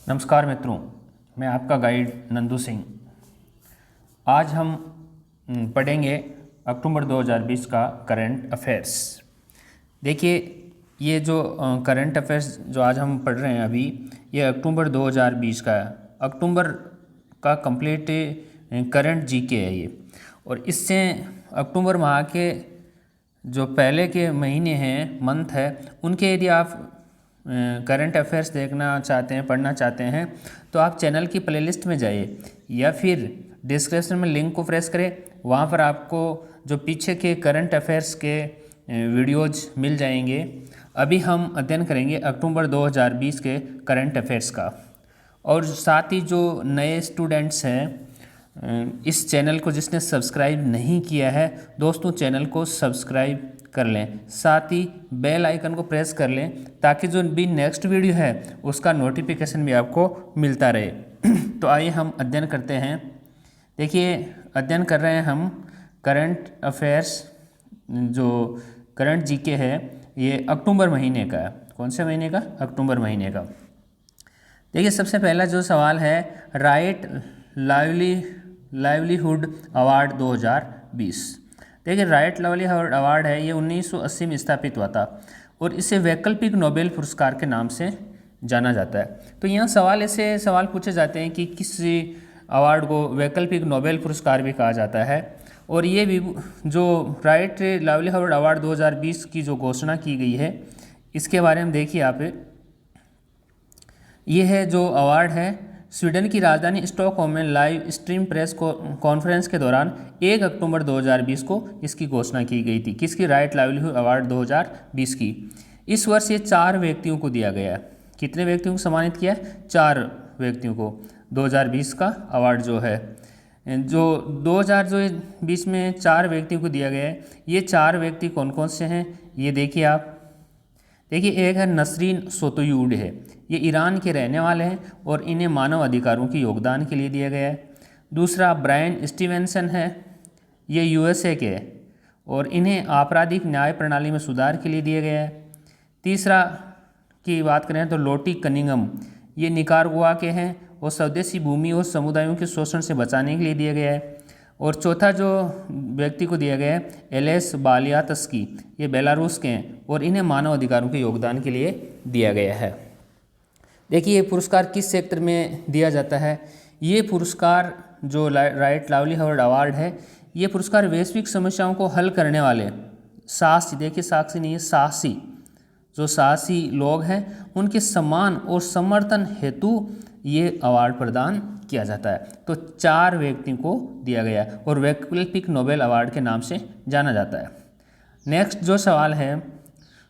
नमस्कार मित्रों, मैं आपका गाइड नंदू सिंह। आज हम पढ़ेंगे अक्टूबर 2020 का करंट अफेयर्स। देखिए, ये जो करंट अफेयर्स जो आज हम पढ़ रहे हैं अभी, ये अक्टूबर 2020 का है। अक्टूबर का कंप्लीट करंट जीके है ये। और इससे अक्टूबर माह के जो पहले के महीने हैं, मंथ है, उनके यदि आप करंट अफेयर्स देखना चाहते हैं, पढ़ना चाहते हैं, तो आप चैनल की प्लेलिस्ट में जाइए या फिर डिस्क्रिप्शन में लिंक को प्रेस करें। वहाँ पर आपको जो पीछे के करंट अफेयर्स के वीडियोज मिल जाएंगे। अभी हम अध्ययन करेंगे अक्टूबर 2020 के करंट अफेयर्स का। और साथ ही जो नए स्टूडेंट्स हैं, इस चैनल को जिसने सब्सक्राइब नहीं किया है, दोस्तों चैनल को सब्सक्राइब कर लें, साथ ही बेल आइकन को प्रेस कर लें ताकि जो भी नेक्स्ट वीडियो है उसका नोटिफिकेशन भी आपको मिलता रहे। तो आइए हम अध्ययन करते हैं। देखिए, अध्ययन कर रहे हैं हम करंट अफेयर्स। जो करंट जीके है ये अक्टूबर महीने का है। कौन से महीने का? अक्टूबर महीने का। देखिए, सबसे पहला जो सवाल है, राइट लाइवलीहुड अवार्ड 2020। देखिए, राइट लाइवलीहुड अवार्ड है, ये 1980 में स्थापित हुआ था और इसे वैकल्पिक नोबेल पुरस्कार के नाम से जाना जाता है। तो यहाँ ऐसे सवाल पूछे जाते हैं कि किस अवार्ड को वैकल्पिक नोबेल पुरस्कार भी कहा जाता है। और ये भी जो राइट लाइवलीहुड अवार्ड 2020 की जो घोषणा की गई है, इसके बारे में देखिए आप। ये है जो अवार्ड है, स्वीडन की राजधानी स्टॉकहोम में लाइव स्ट्रीम प्रेस कॉन्फ्रेंस के दौरान 1 अक्टूबर 2020 को इसकी घोषणा की गई थी। किसकी? राइट लाइवलीहुड अवार्ड 2020 की। इस वर्ष ये 4 व्यक्तियों को दिया गया है। कितने व्यक्तियों को सम्मानित किया है? 4 व्यक्तियों को 2020 का अवार्ड जो है, जो 2020 में 4 व्यक्तियों को दिया गया है। ये 4 व्यक्ति कौन कौन से हैं, ये देखिए आप। देखिए, एक है नसरीन सोतोयूड है, ये ईरान के रहने वाले हैं और इन्हें मानव अधिकारों के योगदान के लिए दिया गया है। दूसरा ब्रायन स्टीवेंसन है, ये यूएसए के हैं और इन्हें आपराधिक न्याय प्रणाली में सुधार के लिए दिया गया है। तीसरा की बात करें तो लोटी कनिंगम, ये निकारागुआ के हैं और स्वदेशी भूमि और समुदायों के शोषण से बचाने के लिए दिया गया है। और चौथा जो व्यक्ति को दिया गया है, एलेस बालियातस्की, ये बेलारूस के हैं और इन्हें मानव अधिकारों के योगदान के लिए दिया गया है। देखिए, ये पुरस्कार किस क्षेत्र में दिया जाता है? ये पुरस्कार जो राइट लाइवलीहुड अवार्ड है, ये पुरस्कार वैश्विक समस्याओं को हल करने वाले साहसी, देखिए साहसी नहीं है, साहसी, जो साहसी लोग हैं उनके सम्मान और समर्थन हेतु ये अवार्ड प्रदान किया जाता है। तो 4 व्यक्तियों को दिया गया और वैकल्पिक नोबेल अवार्ड के नाम से जाना जाता है। नेक्स्ट जो सवाल है,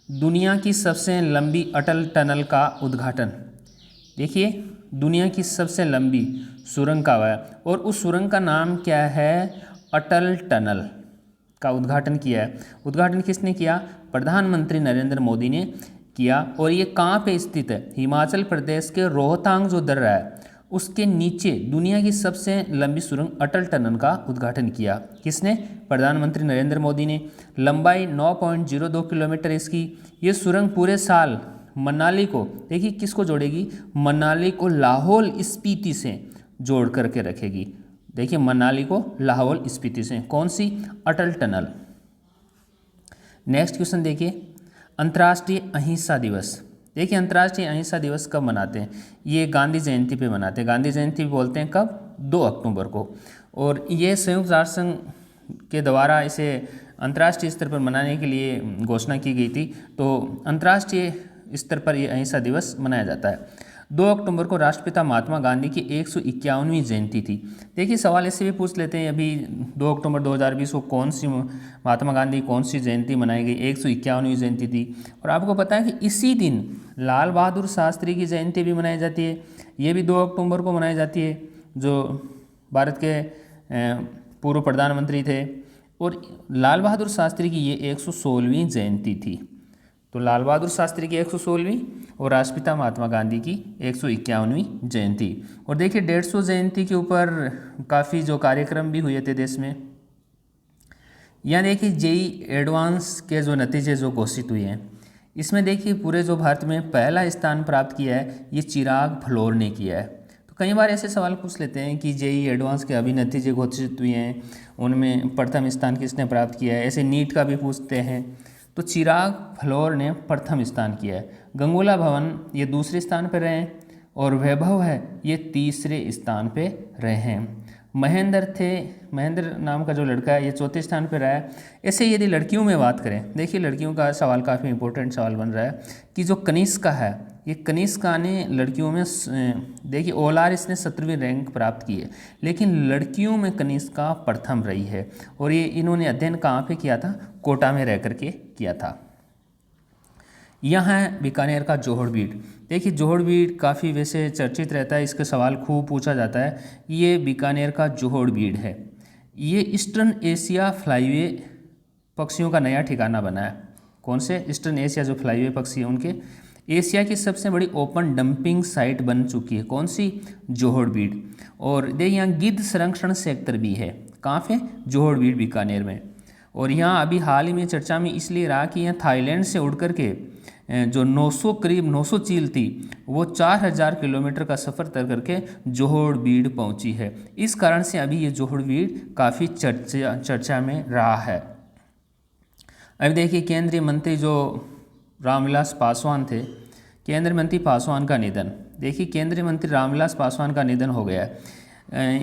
दुनिया की सबसे लंबी अटल टनल का उद्घाटन। देखिए, दुनिया की सबसे लंबी सुरंग का है और उस सुरंग का नाम क्या है? अटल टनल का उद्घाटन किया है। उद्घाटन किसने किया? प्रधानमंत्री नरेंद्र मोदी ने किया। और ये कहाँ पे स्थित है? हिमाचल प्रदेश के रोहतांग जो दर्रा है उसके नीचे दुनिया की सबसे लंबी सुरंग अटल टनल का उद्घाटन किया। किसने? प्रधानमंत्री नरेंद्र मोदी ने। लंबाई 9.02 किलोमीटर इसकी। ये सुरंग पूरे साल मनाली को, देखिए किसको जोड़ेगी? मनाली को लाहौल स्पीति से जोड़ करके रखेगी। देखिए, मनाली को लाहौल स्पीति से। कौन सी? अटल टनल। नेक्स्ट क्वेश्चन देखिए, अंतर्राष्ट्रीय अहिंसा दिवस। देखिए, अंतर्राष्ट्रीय अहिंसा दिवस कब मनाते हैं? ये गांधी जयंती पे मनाते हैं। गांधी जयंती बोलते हैं कब? 2 अक्टूबर को। और ये संयुक्त राष्ट्र संघ के द्वारा इसे अंतर्राष्ट्रीय स्तर पर मनाने के लिए घोषणा की गई थी। तो अंतर्राष्ट्रीय स्तर पर यह अहिंसा दिवस मनाया जाता है। 2 अक्टूबर को राष्ट्रपिता महात्मा गांधी की 151वीं जयंती थी। देखिए, सवाल ऐसे भी पूछ लेते हैं, अभी 2 अक्टूबर 2020 को कौन सी महात्मा गांधी कौन सी जयंती मनाई गई? 151वीं जयंती थी। और आपको पता है कि इसी दिन लाल बहादुर शास्त्री की जयंती भी मनाई जाती है। ये भी 2 अक्टूबर को मनाई जाती है, जो भारत के पूर्व प्रधानमंत्री थे। और लाल बहादुर शास्त्री की ये 116वीं जयंती थी। तो लाल बहादुर शास्त्री की 116वीं और राष्ट्रपिता महात्मा गांधी की 151वीं जयंती। और देखिए, 150 जयंती के ऊपर काफ़ी जो कार्यक्रम भी हुए थे देश में। यहाँ देखिए, जेई एडवांस के जो नतीजे जो घोषित हुए हैं, इसमें देखिए पूरे जो भारत में पहला स्थान प्राप्त किया है ये चिराग फलोर ने किया है। तो कई बार ऐसे सवाल पूछ लेते हैं कि जेईई एडवांस के अभी नतीजे घोषित हुए हैं, उनमें प्रथम स्थान किसने प्राप्त किया है। ऐसे नीट का भी पूछते हैं, तो चिराग फलोर ने प्रथम स्थान किया है। गंगूला भवन ये दूसरे स्थान पर रहे हैं और वैभव है ये तीसरे स्थान पे रहे हैं। महेंद्र नाम का जो लड़का है ये चौथे स्थान पर रहा है। ऐसे यदि लड़कियों में बात करें, देखिए लड़कियों का सवाल काफ़ी इंपॉर्टेंट सवाल बन रहा है कि जो कनिष्का है, ये कनिष्का ने लड़कियों में देखिए ओलार इसने 17वीं रैंक प्राप्त की है, लेकिन लड़कियों में कनिष्का प्रथम रही है। और ये इन्होंने अध्ययन कहाँ पे किया था, कोटा में रह करके किया था। यहाँ है बीकानेर का जोहड़ बीड। देखिए जोहड़ बीड काफ़ी वैसे चर्चित रहता है, इसका सवाल खूब पूछा जाता है। ये बीकानेर का जोहड़ बीड है। ये ईस्टर्न एशिया फ्लाईवे पक्षियों का नया ठिकाना बना है। कौन से? ईस्टर्न एशिया जो फ्लाईवे पक्षी है उनके। एशिया की सबसे बड़ी ओपन डंपिंग साइट बन चुकी है। कौन सी? जोहड़ बीड। और देखिए यहाँ गिद्ध संरक्षण सेक्टर भी है। कहाँ पे? जोहड़ बीड बीकानेर में। और यहाँ अभी हाल ही में चर्चा में इसलिए रहा कि यहाँ थाईलैंड से उड़ करके जो 900 करीब 900 चील थी वो 4000 किलोमीटर का सफ़र तय करके जोहड़ बीड पहुँची है। इस कारण से अभी ये जोहड़ बीड काफ़ी चर्चा में रहा है। अभी देखिए केंद्रीय मंत्री जो रामविलास पासवान थे, केंद्रीय मंत्री पासवान का निधन। देखिए केंद्रीय मंत्री रामविलास पासवान का निधन हो गया है।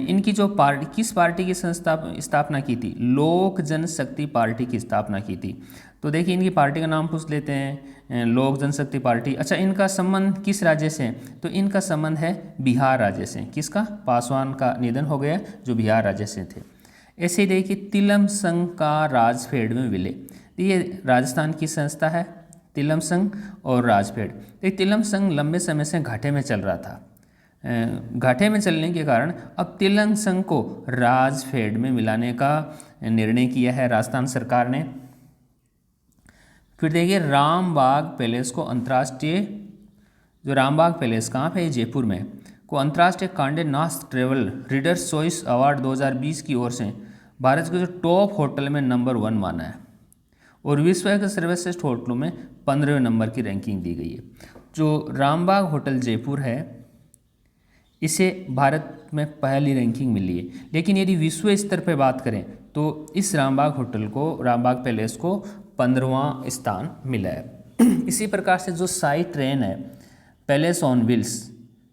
इनकी जो पार्टी, किस पार्टी की स्थापना की थी? लोक जनशक्ति पार्टी की स्थापना की थी। तो देखिए इनकी पार्टी का नाम पूछ लेते हैं, लोक जनशक्ति पार्टी। अच्छा, इनका संबंध किस राज्य से है? तो इनका संबंध है बिहार राज्य से। किसका? पासवान का निधन हो गया जो बिहार राज्य से थे। ऐसे ही देखिए तिलम संघ का राजफेड में विलय। ये राजस्थान की संस्था है तिलम संघ और राजफेड। तो तिलम संघ लंबे समय से घाटे में चल रहा था। घाटे में चलने के कारण अब तिलम संघ को राजफेड में मिलाने का निर्णय किया है राजस्थान सरकार ने। फिर देखिए रामबाग पैलेस को अंतर्राष्ट्रीय, जो रामबाग पैलेस कहाँ पे है? जयपुर में, को अंतर्राष्ट्रीय कांडे नास्ट ट्रेवल रीडर्स चॉइस अवार्ड 2020 की ओर से भारत के जो टॉप होटल में नंबर 1 माना है और विश्व के सर्वश्रेष्ठ होटलों में 15वें नंबर की रैंकिंग दी गई है। जो रामबाग होटल जयपुर है इसे भारत में पहली रैंकिंग मिली है, लेकिन यदि विश्व स्तर पर बात करें तो इस रामबाग होटल को, रामबाग पैलेस को 15वां स्थान मिला है। इसी प्रकार से जो साई ट्रेन है पैलेस ऑन व्हील्स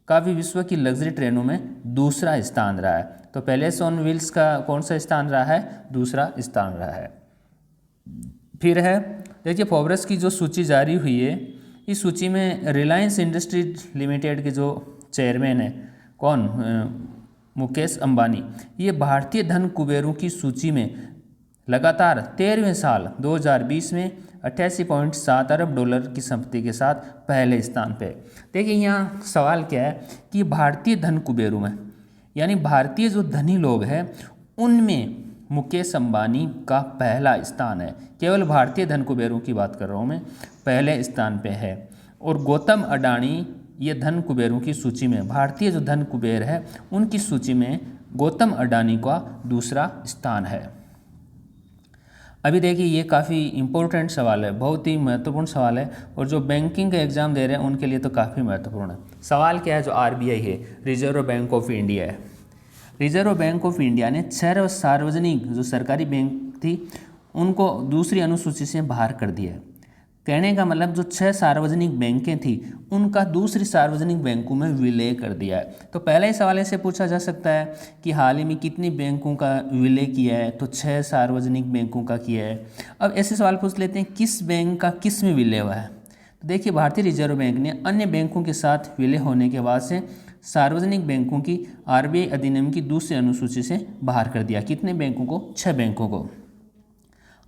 का भी विश्व की लग्जरी ट्रेनों में दूसरा स्थान रहा है। तो पैलेस ऑन व्हील्स का कौन सा स्थान रहा है? दूसरा स्थान रहा है। फिर है देखिए फोर्ब्स की जो सूची जारी हुई है, इस सूची में रिलायंस इंडस्ट्रीज लिमिटेड के जो चेयरमैन है कौन? मुकेश अंबानी। ये भारतीय धन कुबेरों की सूची में लगातार 13वें साल 2020 में 88.7 अरब डॉलर की संपत्ति के साथ पहले स्थान पे। देखिए यहाँ सवाल क्या है कि भारतीय धन कुबेरों में, यानी भारतीय जो धनी लोग हैं उनमें मुकेश अंबानी का पहला स्थान है। केवल भारतीय धन कुबेरों की बात कर रहा हूँ मैं, पहले स्थान पे है। और गौतम अडानी ये धन कुबेरों की सूची में, भारतीय जो धन कुबेर है उनकी सूची में गौतम अडानी का दूसरा स्थान है। अभी देखिए ये काफ़ी इम्पोर्टेंट सवाल है, बहुत ही महत्वपूर्ण सवाल है और जो बैंकिंग का एग्जाम दे रहे हैं उनके लिए तो काफ़ी महत्वपूर्ण है। सवाल क्या है? जो आरबीआई है, रिजर्व बैंक ऑफ इंडिया है। रिजर्व बैंक ऑफ इंडिया ने 6 सार्वजनिक जो सरकारी बैंक थी उनको दूसरी अनुसूची से बाहर कर दिया है। कहने का मतलब जो 6 सार्वजनिक बैंकें थी उनका दूसरी सार्वजनिक बैंकों में विलय कर दिया है। तो पहला ही सवाल ऐसे पूछा जा सकता है कि हाल ही में कितनी बैंकों का विलय किया है? तो 6 सार्वजनिक बैंकों का किया है। अब ऐसे सवाल पूछ लेते हैं किस बैंक का किस में विलय हुआ है? तो देखिए भारतीय रिजर्व बैंक ने अन्य बैंकों के साथ विलय होने के बाद से सार्वजनिक बैंकों की आरबीआई अधिनियम की दूसरी अनुसूची से बाहर कर दिया। कितने बैंकों को? 6 बैंकों को।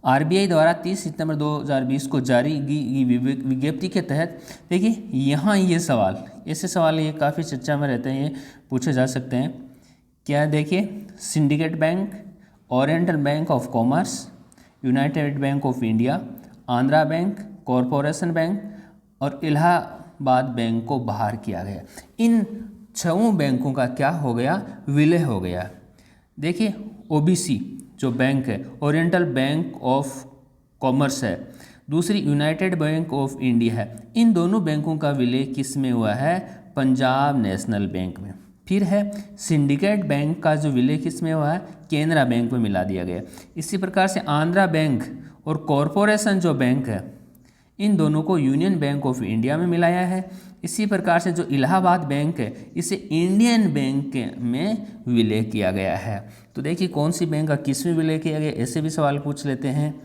आरबीआई द्वारा 30 सितंबर 2020 को जारी की विज्ञप्ति के तहत देखिए यहाँ ये सवाल, ऐसे सवाल ये काफ़ी चर्चा में रहते हैं, ये पूछे जा सकते हैं। क्या देखिए syndicate bank, oriental bank of commerce, United bank of India, Andhra bank, corporation bank और इलाहाबाद बैंक को बाहर किया गया। इन 6 बैंकों का क्या हो गया? विलय हो गया। देखिए ओबीसी जो बैंक है, ओरिएंटल बैंक ऑफ कॉमर्स है, दूसरी यूनाइटेड बैंक ऑफ इंडिया है। इन दोनों बैंकों का विलय किस में हुआ है? पंजाब नेशनल बैंक में। फिर है सिंडिकेट बैंक का जो विलय किस में हुआ है? केनरा बैंक में मिला दिया गया। इसी प्रकार से आंध्रा बैंक और कॉरपोरेशन जो बैंक है, इन दोनों को यूनियन बैंक ऑफ इंडिया में मिलाया है। इसी प्रकार से जो इलाहाबाद बैंक है, इसे इंडियन बैंक में विलय किया गया है। तो देखिए कौन सी बैंक का किस में विलय किया गया, ऐसे भी सवाल पूछ लेते हैं।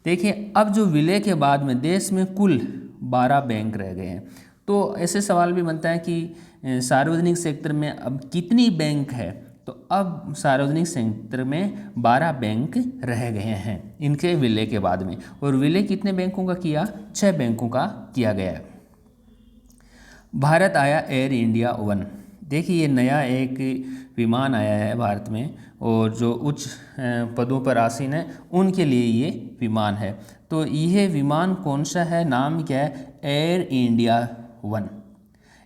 देखिए अब जो विलय के बाद में देश में कुल 12 बैंक रह गए हैं। तो ऐसे सवाल भी बनता है कि सार्वजनिक सेक्टर में अब कितनी बैंक है? तो अब सार्वजनिक सेक्टर में 12 बैंक रह गए हैं इनके विलय के बाद में। और विलय कितने बैंकों का किया? 6 बैंकों का किया गया है। भारत आया एयर इंडिया 1। देखिए ये नया एक विमान आया है भारत में, और जो उच्च पदों पर आसीन है उनके लिए ये विमान है। तो यह विमान कौन सा है, नाम क्या है? Air India 1।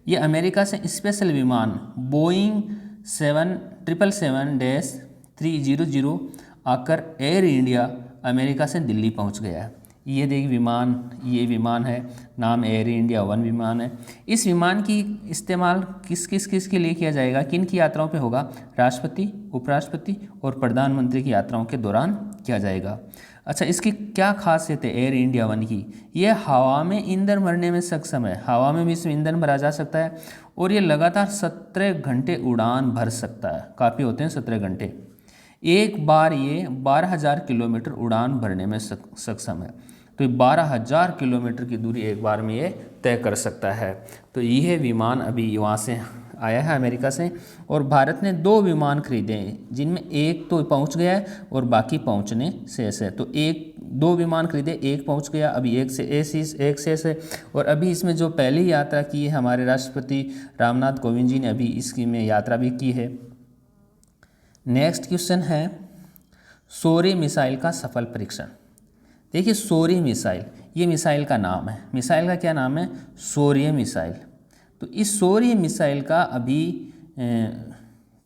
ये अमेरिका से स्पेशल विमान बोइंग 777-300 आकर एयर इंडिया अमेरिका से दिल्ली पहुंच गया है। ये देखिए ये विमान है, नाम एयर इंडिया 1 विमान है। इस विमान की इस्तेमाल किस के लिए किया जाएगा, किन की यात्राओं पे होगा? राष्ट्रपति, उपराष्ट्रपति और प्रधानमंत्री की यात्राओं के दौरान किया जाएगा। अच्छा, इसकी क्या खासियत है एयर इंडिया 1 की? ये हवा में ईंधन भरने में सक्षम है, हवा में भी इसमें ईंधन भरा जा सकता है, और ये लगातार 17 घंटे उड़ान भर सकता है। काफ़ी होते हैं 17 घंटे। एक बार ये 12,000 किलोमीटर उड़ान भरने में सक्षम है। तो ये 12,000 किलोमीटर की दूरी एक बार में ये तय कर सकता है। तो यह विमान अभी वहाँ से आया है अमेरिका से, और भारत ने 2 विमान खरीदे हैं, जिनमें एक तो पहुँच गया है और बाकी पहुँचने शेष है। तो 2 विमान खरीदे, एक पहुँच गया, अभी एक शेष है। और अभी इसमें जो पहली यात्रा की है हमारे राष्ट्रपति रामनाथ कोविंद जी ने अभी इसकी में यात्रा भी की है। नेक्स्ट क्वेश्चन है शौर्य मिसाइल का सफल परीक्षण। देखिए शौर्य मिसाइल, ये मिसाइल का नाम है। मिसाइल का क्या नाम है? शौर्य मिसाइल। तो इस शौर्य मिसाइल का अभी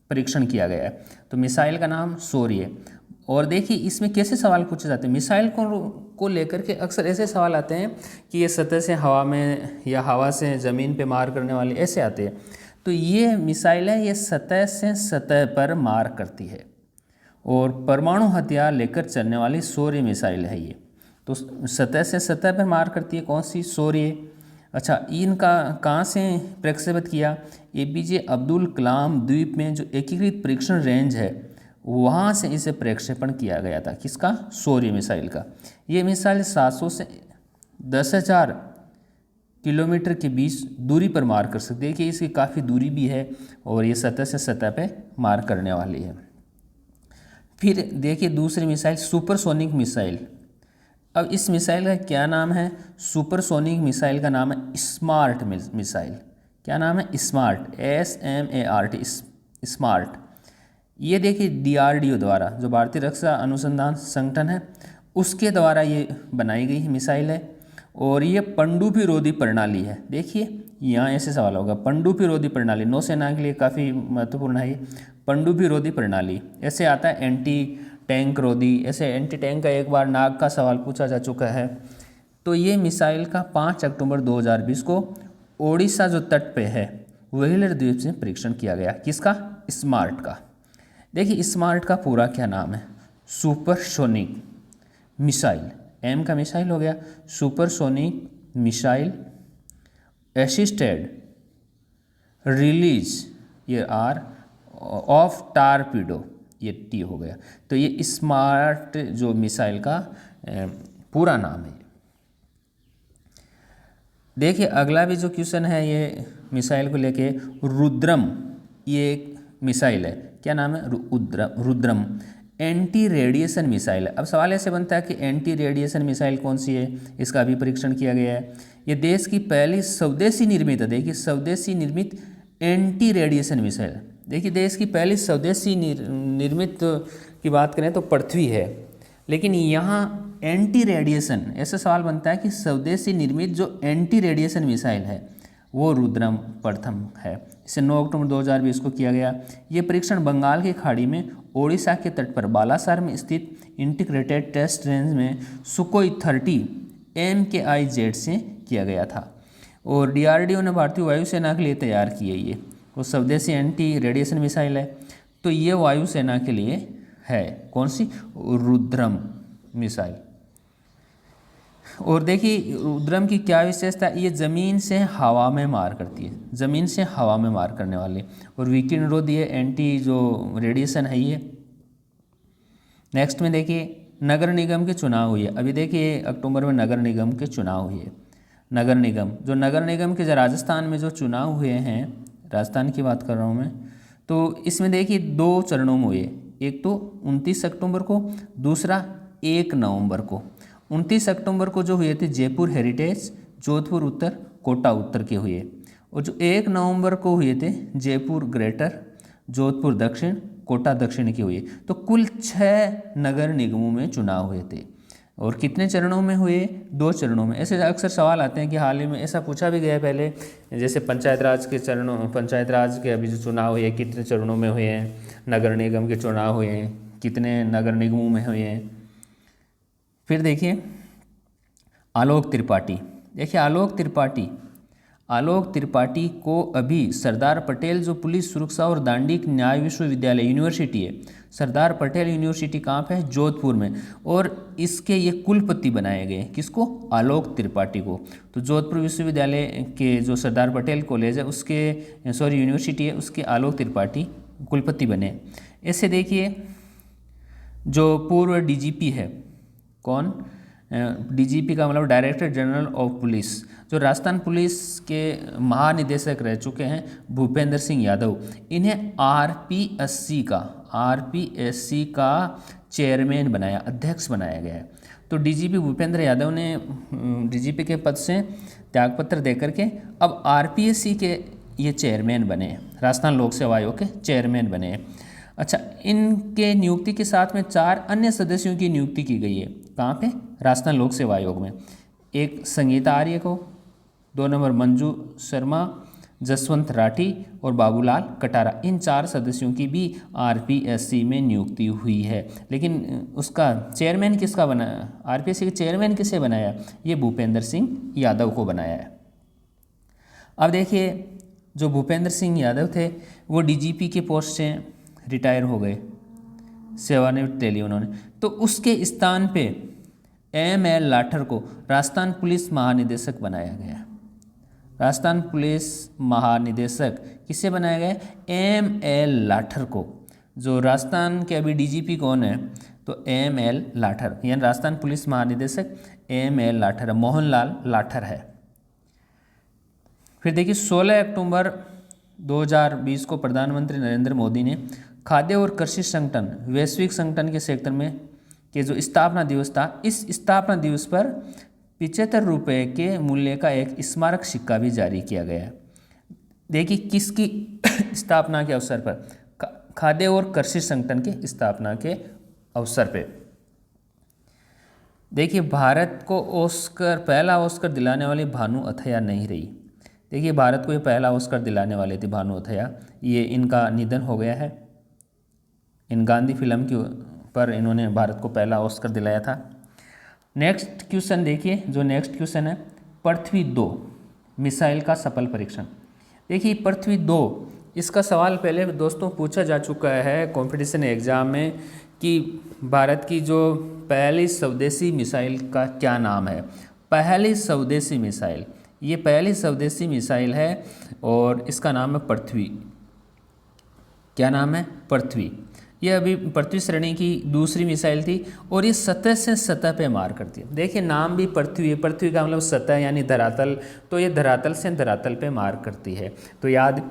परीक्षण किया गया है। तो मिसाइल का नाम शौर्य। और देखिए इसमें कैसे सवाल पूछे जाते हैं, मिसाइल को लेकर के अक्सर ऐसे सवाल आते हैं कि ये सतह से हवा में या हवा से ज़मीन पे मार करने वाले ऐसे आते हैं। तो ये मिसाइल है, ये सतह से सतह पर मार करती है, और परमाणु हथियार लेकर चलने वाली शौर्य मिसाइल है ये। तो सतह से सतह पर मार करती है, कौन सी? शौर्य। अच्छा, इनका कहाँ से प्रक्षेपित किया? APJ अब्दुल कलाम द्वीप में जो एकीकृत परीक्षण रेंज है वहाँ से इसे प्रक्षेपण किया गया था। किसका? शौर्य मिसाइल का। ये मिसाइल 700 से 10,000 किलोमीटर के बीच दूरी पर मार कर सकती है। कि इसकी काफ़ी दूरी भी है, और ये सतह से सतह पे मार करने वाली है। फिर देखिए दूसरी मिसाइल सुपरसोनिक मिसाइल। अब इस मिसाइल का क्या नाम है? सुपरसोनिक मिसाइल का नाम है स्मार्ट मिसाइल। क्या नाम है? Smart, SMART, smart. ये देखिए DRDO द्वारा, जो भारतीय रक्षा अनुसंधान संगठन है, उसके द्वारा ये बनाई गई मिसाइल है। और ये पनडुब्बी रोधी प्रणाली है। देखिए यहाँ ऐसे सवाल होगा, पनडुब्बी रोधी प्रणाली नौसेना के लिए काफ़ी महत्वपूर्ण है। ये पनडुब्बी रोधी प्रणाली ऐसे आता है, एंटी टैंक रोधी, ऐसे एंटी टैंक का एक बार नाग का सवाल पूछा जा चुका है। तो ये मिसाइल का 5 अक्टूबर 2020 को ओडिशा जो तट पे है व्हीलर द्वीप से परीक्षण किया गया। किसका? स्मार्ट का। देखिए स्मार्ट का पूरा क्या नाम है? Supersonic missile. M का मिसाइल हो गया, सुपरसोनिक मिसाइल असिस्टेड रिलीज, ये R ऑफ टारपीडो, ये T हो गया। तो ये स्मार्ट जो मिसाइल का पूरा नाम है। देखिए अगला भी जो क्वेश्चन है ये मिसाइल को लेके, रुद्रम, ये एक मिसाइल है। क्या नाम है? रुद्रम एंटी रेडिएशन मिसाइल है। अब सवाल ऐसे बनता है कि एंटी रेडिएशन मिसाइल कौन सी है? इसका भी परीक्षण किया गया है। ये देश की पहली स्वदेशी निर्मित है। देखिए स्वदेशी निर्मित एंटी रेडिएशन मिसाइल। देखिए देश की पहली स्वदेशी निर्मित की बात करें तो पृथ्वी है, लेकिन यहाँ एंटी रेडिएशन, ऐसा सवाल बनता है कि स्वदेशी निर्मित जो एंटी रेडिएशन मिसाइल है वो रुद्रम प्रथम है। इसे 9 अक्टूबर 2020 को किया गया। ये परीक्षण बंगाल की खाड़ी में ओडिशा के तट पर बालासार में स्थित इंटीग्रेटेड टेस्ट रेंज में सुकोई 30 MKI-Z से किया गया था। और DRDO ने भारतीय वायुसेना के लिए तैयार की है ये, वो स्वदेशी एंटी रेडिएशन मिसाइल है। तो ये वायुसेना के लिए है, कौन सी, रुद्रम मिसाइल। और देखिए रुद्रम की क्या विशेषता, ये ज़मीन से हवा में मार करती है, ज़मीन से हवा में मार करने वाले, और विकिरण निरोधी है, एंटी जो रेडिएशन है ये। नेक्स्ट में देखिए नगर निगम के चुनाव हुए, अभी देखिए अक्टूबर में नगर निगम के चुनाव हुए। नगर निगम, जो नगर निगम के जो राजस्थान में जो चुनाव हुए हैं, राजस्थान की बात कर रहा हूँ मैं, तो इसमें देखिए 2 चरणों में हुए, एक तो 29 अक्टूबर को, दूसरा 1 नवंबर को। 29 अक्टूबर को जो हुए थे जयपुर हेरिटेज, जोधपुर उत्तर, कोटा उत्तर के हुए, और जो 1 नवंबर को हुए थे जयपुर ग्रेटर, जोधपुर दक्षिण, कोटा दक्षिण के हुए। तो कुल 6 नगर निगमों में चुनाव हुए थे। और कितने चरणों में हुए, 2 चरणों में। ऐसे अक्सर सवाल आते हैं कि हाल ही में ऐसा पूछा भी गया है पहले, जैसे पंचायत राज के चरणों, पंचायत राज के अभी जो चुनाव हुए कितने चरणों में हुए हैं, नगर निगम के चुनाव हुए हैं कितने नगर निगमों में हुए हैं। फिर देखिए आलोक त्रिपाठी, देखिए आलोक त्रिपाठी को अभी सरदार पटेल जो पुलिस सुरक्षा और दांडी न्याय विश्वविद्यालय यूनिवर्सिटी है, सरदार पटेल यूनिवर्सिटी कहाँ पे है, जोधपुर में, और इसके ये कुलपति बनाए गए, किसको, आलोक त्रिपाठी को। तो जोधपुर विश्वविद्यालय के जो सरदार पटेल कॉलेज है उसके, यूनिवर्सिटी है, उसके आलोक त्रिपाठी कुलपति बने। ऐसे देखिए जो पूर्व DGP है, कौन, DGP का मतलब डायरेक्टर जनरल ऑफ पुलिस, जो राजस्थान पुलिस के महानिदेशक रह चुके हैं भूपेंद्र सिंह यादव, इन्हें RPSC का चेयरमैन बनाया, अध्यक्ष बनाया गया है। तो DGP भूपेंद्र यादव ने DGP के पद से त्यागपत्र देकर के अब RPSC के ये चेयरमैन बने, राजस्थान लोक सेवा आयोग के चेयरमैन बने। अच्छा, इनके नियुक्ति के साथ में 4 अन्य सदस्यों की नियुक्ति की गई है, कहाँ पे, राजस्थान लोक सेवा आयोग में। एक संगीता आर्य को, 2 नंबर मंजू शर्मा, जसवंत राठी और बाबूलाल कटारा, इन 4 सदस्यों की भी RPSC में नियुक्ति हुई है। लेकिन उसका चेयरमैन किसका बनाया, RPSC के चेयरमैन किसे बनाया, ये भूपेंद्र सिंह यादव को बनाया है। अब देखिए जो भूपेंद्र सिंह यादव थे वो DGP के पोस्ट से रिटायर हो गए, सेवानिवृत्त ले ली उन्होंने, तो उसके स्थान पे ML लाठर को राजस्थान पुलिस महानिदेशक बनाया गया। राजस्थान पुलिस महानिदेशक किसे बनाया गया, ML लाठर को। जो राजस्थान के अभी DGP कौन है, तो ML लाठर, यानी राजस्थान पुलिस महानिदेशक ML लाठर है, मोहनलाल लाठर है। फिर देखिए 16 अक्टूबर 2020 को प्रधानमंत्री नरेंद्र मोदी ने खाद्य और कृषि संगठन, वैश्विक संगठन के सेक्टर में के जो स्थापना दिवस था, इस स्थापना दिवस पर 75 रुपये के मूल्य का एक स्मारक सिक्का भी जारी किया गया है। देखिए किसकी स्थापना के अवसर पर, खाद्य और कृषि संगठन के स्थापना के अवसर पे। देखिए भारत को ऑस्कर, पहला ऑस्कर दिलाने वाली भानु अथैया नहीं रही। देखिए भारत को ये पहला ऑस्कर दिलाने वाले थे भानु अथैया, ये इनका निधन हो गया है। इन गांधी फिल्म के पर इन्होंने भारत को पहला ऑस्कर दिलाया था। नेक्स्ट क्वेश्चन देखिए, जो नेक्स्ट क्वेश्चन है, पृथ्वी 2 मिसाइल का सफल परीक्षण। देखिए पृथ्वी 2, इसका सवाल पहले दोस्तों पूछा जा चुका है कंपटीशन एग्जाम में कि भारत की जो पहली स्वदेशी मिसाइल का क्या नाम है। पहली स्वदेशी मिसाइल, ये पहली स्वदेशी मिसाइल है और इसका नाम है पृथ्वी। क्या नाम है, पृथ्वी। यह अभी पृथ्वी श्रेणी की दूसरी मिसाइल थी और ये सतह से सतह पे मार करती है। देखिए नाम भी पृथ्वी है, पृथ्वी का मतलब सतह यानी धरातल, तो ये धरातल से धरातल पे मार करती है, तो याद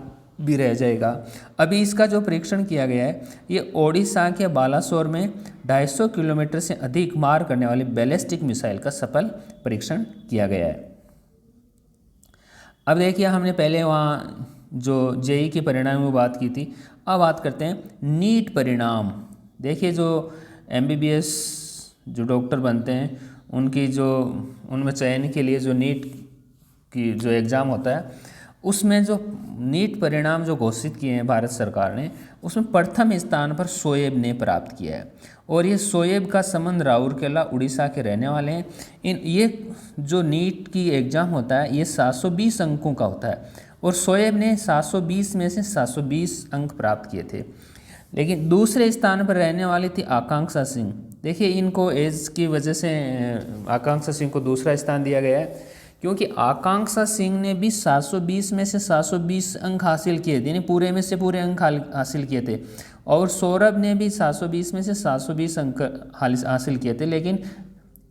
भी रह जाएगा। अभी इसका जो परीक्षण किया गया है, ये ओडिशा के बालासोर में 250 किलोमीटर से अधिक मार करने वाली बैलिस्टिक मिसाइल का सफल परीक्षण किया गया है। अब देखिए हमने पहले वहाँ जो जेई के परिणाम में बात की थी, अब बात करते हैं नीट परिणाम। देखिए जो MBBS जो डॉक्टर बनते हैं उनकी जो उनमें चयन के लिए जो नीट की जो एग्ज़ाम होता है उसमें जो नीट परिणाम जो घोषित किए हैं भारत सरकार ने, उसमें प्रथम स्थान पर शोएब ने प्राप्त किया है। और ये शोएब का संबंध राउरकेला उड़ीसा के रहने वाले हैं। ये जो नीट की एग्ज़ाम होता है ये 720 अंकों का होता है, और शोएब ने 720 में से 720 अंक प्राप्त किए थे। लेकिन दूसरे स्थान पर रहने वाली थी आकांक्षा सिंह। देखिए, इनको एज की वजह से आकांक्षा सिंह को दूसरा स्थान दिया गया है, क्योंकि आकांक्षा सिंह ने भी 720 में से 720 अंक हासिल किए थे, यानी पूरे में से पूरे अंक हासिल किए थे। और सौरभ ने भी 720 में से 720 अंक हासिल किए थे, लेकिन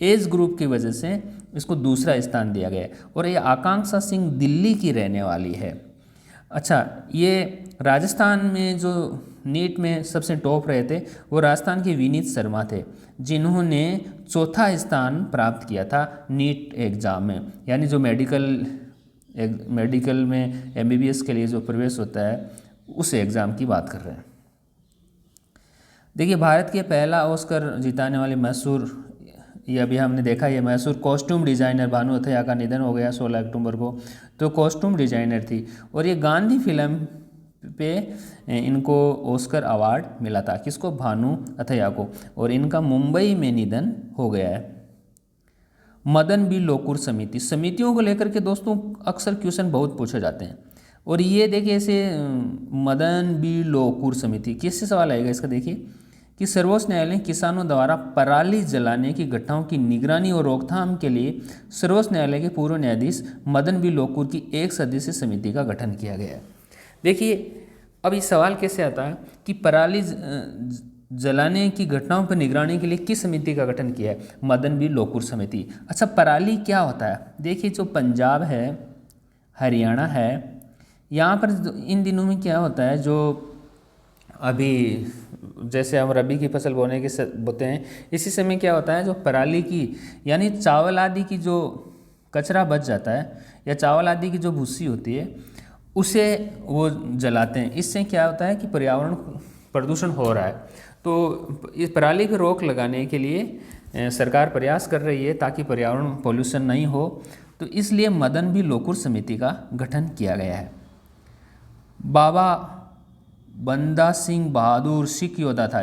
एज ग्रुप की वजह से इसको दूसरा स्थान दिया गया। और ये आकांक्षा सिंह दिल्ली की रहने वाली है। अच्छा, ये राजस्थान में जो नीट में सबसे टॉप रहे थे वो राजस्थान के विनीत शर्मा थे, जिन्होंने चौथा स्थान प्राप्त किया था नीट एग्ज़ाम में, यानी जो मेडिकल में एमबीबीएस के लिए जो प्रवेश होता है उस एग्ज़ाम की बात कर रहे हैं। देखिए, भारत के पहला ऑस्कर जिताने वाले मशहूर, ये अभी हमने देखा, ये मैसूर कॉस्ट्यूम डिज़ाइनर भानु अथैया का निधन हो गया 16 अक्टूबर को। तो कॉस्ट्यूम डिज़ाइनर थी, और ये गांधी फिल्म पे इनको ऑस्कर अवार्ड मिला था। किसको? भानु अथैया को। और इनका मुंबई में निधन हो गया है। मदन बी लोकुर समिति, समितियों को लेकर के दोस्तों अक्सर क्वेश्चन बहुत पूछे जाते हैं। और ये देखिए, ऐसे मदन बी लोकुर समिति किससे सवाल आएगा इसका? देखिए कि सर्वोच्च न्यायालय ने किसानों द्वारा पराली जलाने की घटनाओं की निगरानी और रोकथाम के लिए सर्वोच्च न्यायालय के पूर्व न्यायाधीश मदन बी लोकुर की एक सदस्यीय समिति का गठन किया गया है। देखिए, अब ये सवाल कैसे आता है कि पराली जलाने की घटनाओं पर निगरानी के लिए किस समिति का गठन किया है? मदन बी लोकुर समिति। अच्छा, पराली क्या होता है? देखिए, जो पंजाब है, हरियाणा है, यहाँ पर इन दिनों में क्या होता है, जो अभी जैसे हम रबी की फसल बोने के बोते हैं, इसी समय क्या होता है, जो पराली की यानी चावल आदि की जो कचरा बच जाता है या चावल आदि की जो भूसी होती है उसे वो जलाते हैं। इससे क्या होता है कि पर्यावरण प्रदूषण हो रहा है। तो इस पराली पर रोक लगाने के लिए सरकार प्रयास कर रही है ताकि पर्यावरण पॉल्यूशन नहीं हो। तो इसलिए मदन बी लोकुर समिति का गठन किया गया है। बाबा बंदा सिंह बहादुर सिख योद्धा था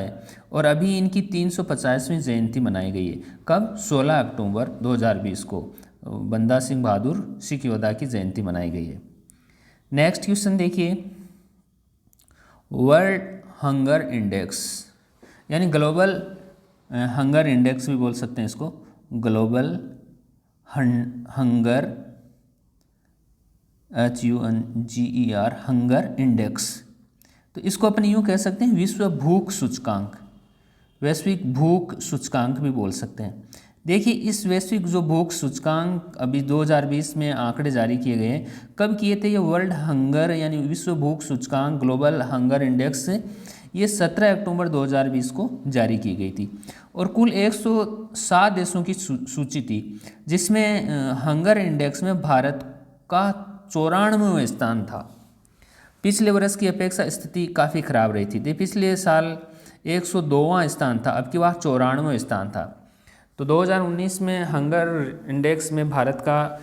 और अभी इनकी 350वीं जयंती मनाई गई है। कब? 16 अक्टूबर 2020 को बंदा सिंह बहादुर सिख योद्धा की जयंती मनाई गई है। नेक्स्ट क्वेश्चन देखिए, वर्ल्ड हंगर इंडेक्स यानी ग्लोबल हंगर इंडेक्स भी बोल सकते हैं इसको, global hunger HUNGER hunger index. तो इसको अपन यूँ कह सकते हैं विश्व भूख सूचकांक, वैश्विक भूख सूचकांक भी बोल सकते हैं। देखिए, इस वैश्विक जो भूख सूचकांक अभी 2020 में आंकड़े जारी किए गए हैं, कब किए थे ये? वर्ल्ड हंगर यानी विश्व भूख सूचकांक ग्लोबल हंगर इंडेक्स, ये 17 अक्टूबर 2020 को जारी की गई थी। और कुल 107 देशों की सूची थी, जिसमें हंगर इंडेक्स में भारत का 94वां स्थान था। पिछले वर्ष की अपेक्षा स्थिति काफ़ी खराब रही थी। पिछले साल 102वां स्थान था, अब की बार 94वां स्थान था। तो 2019 में हंगर इंडेक्स में भारत का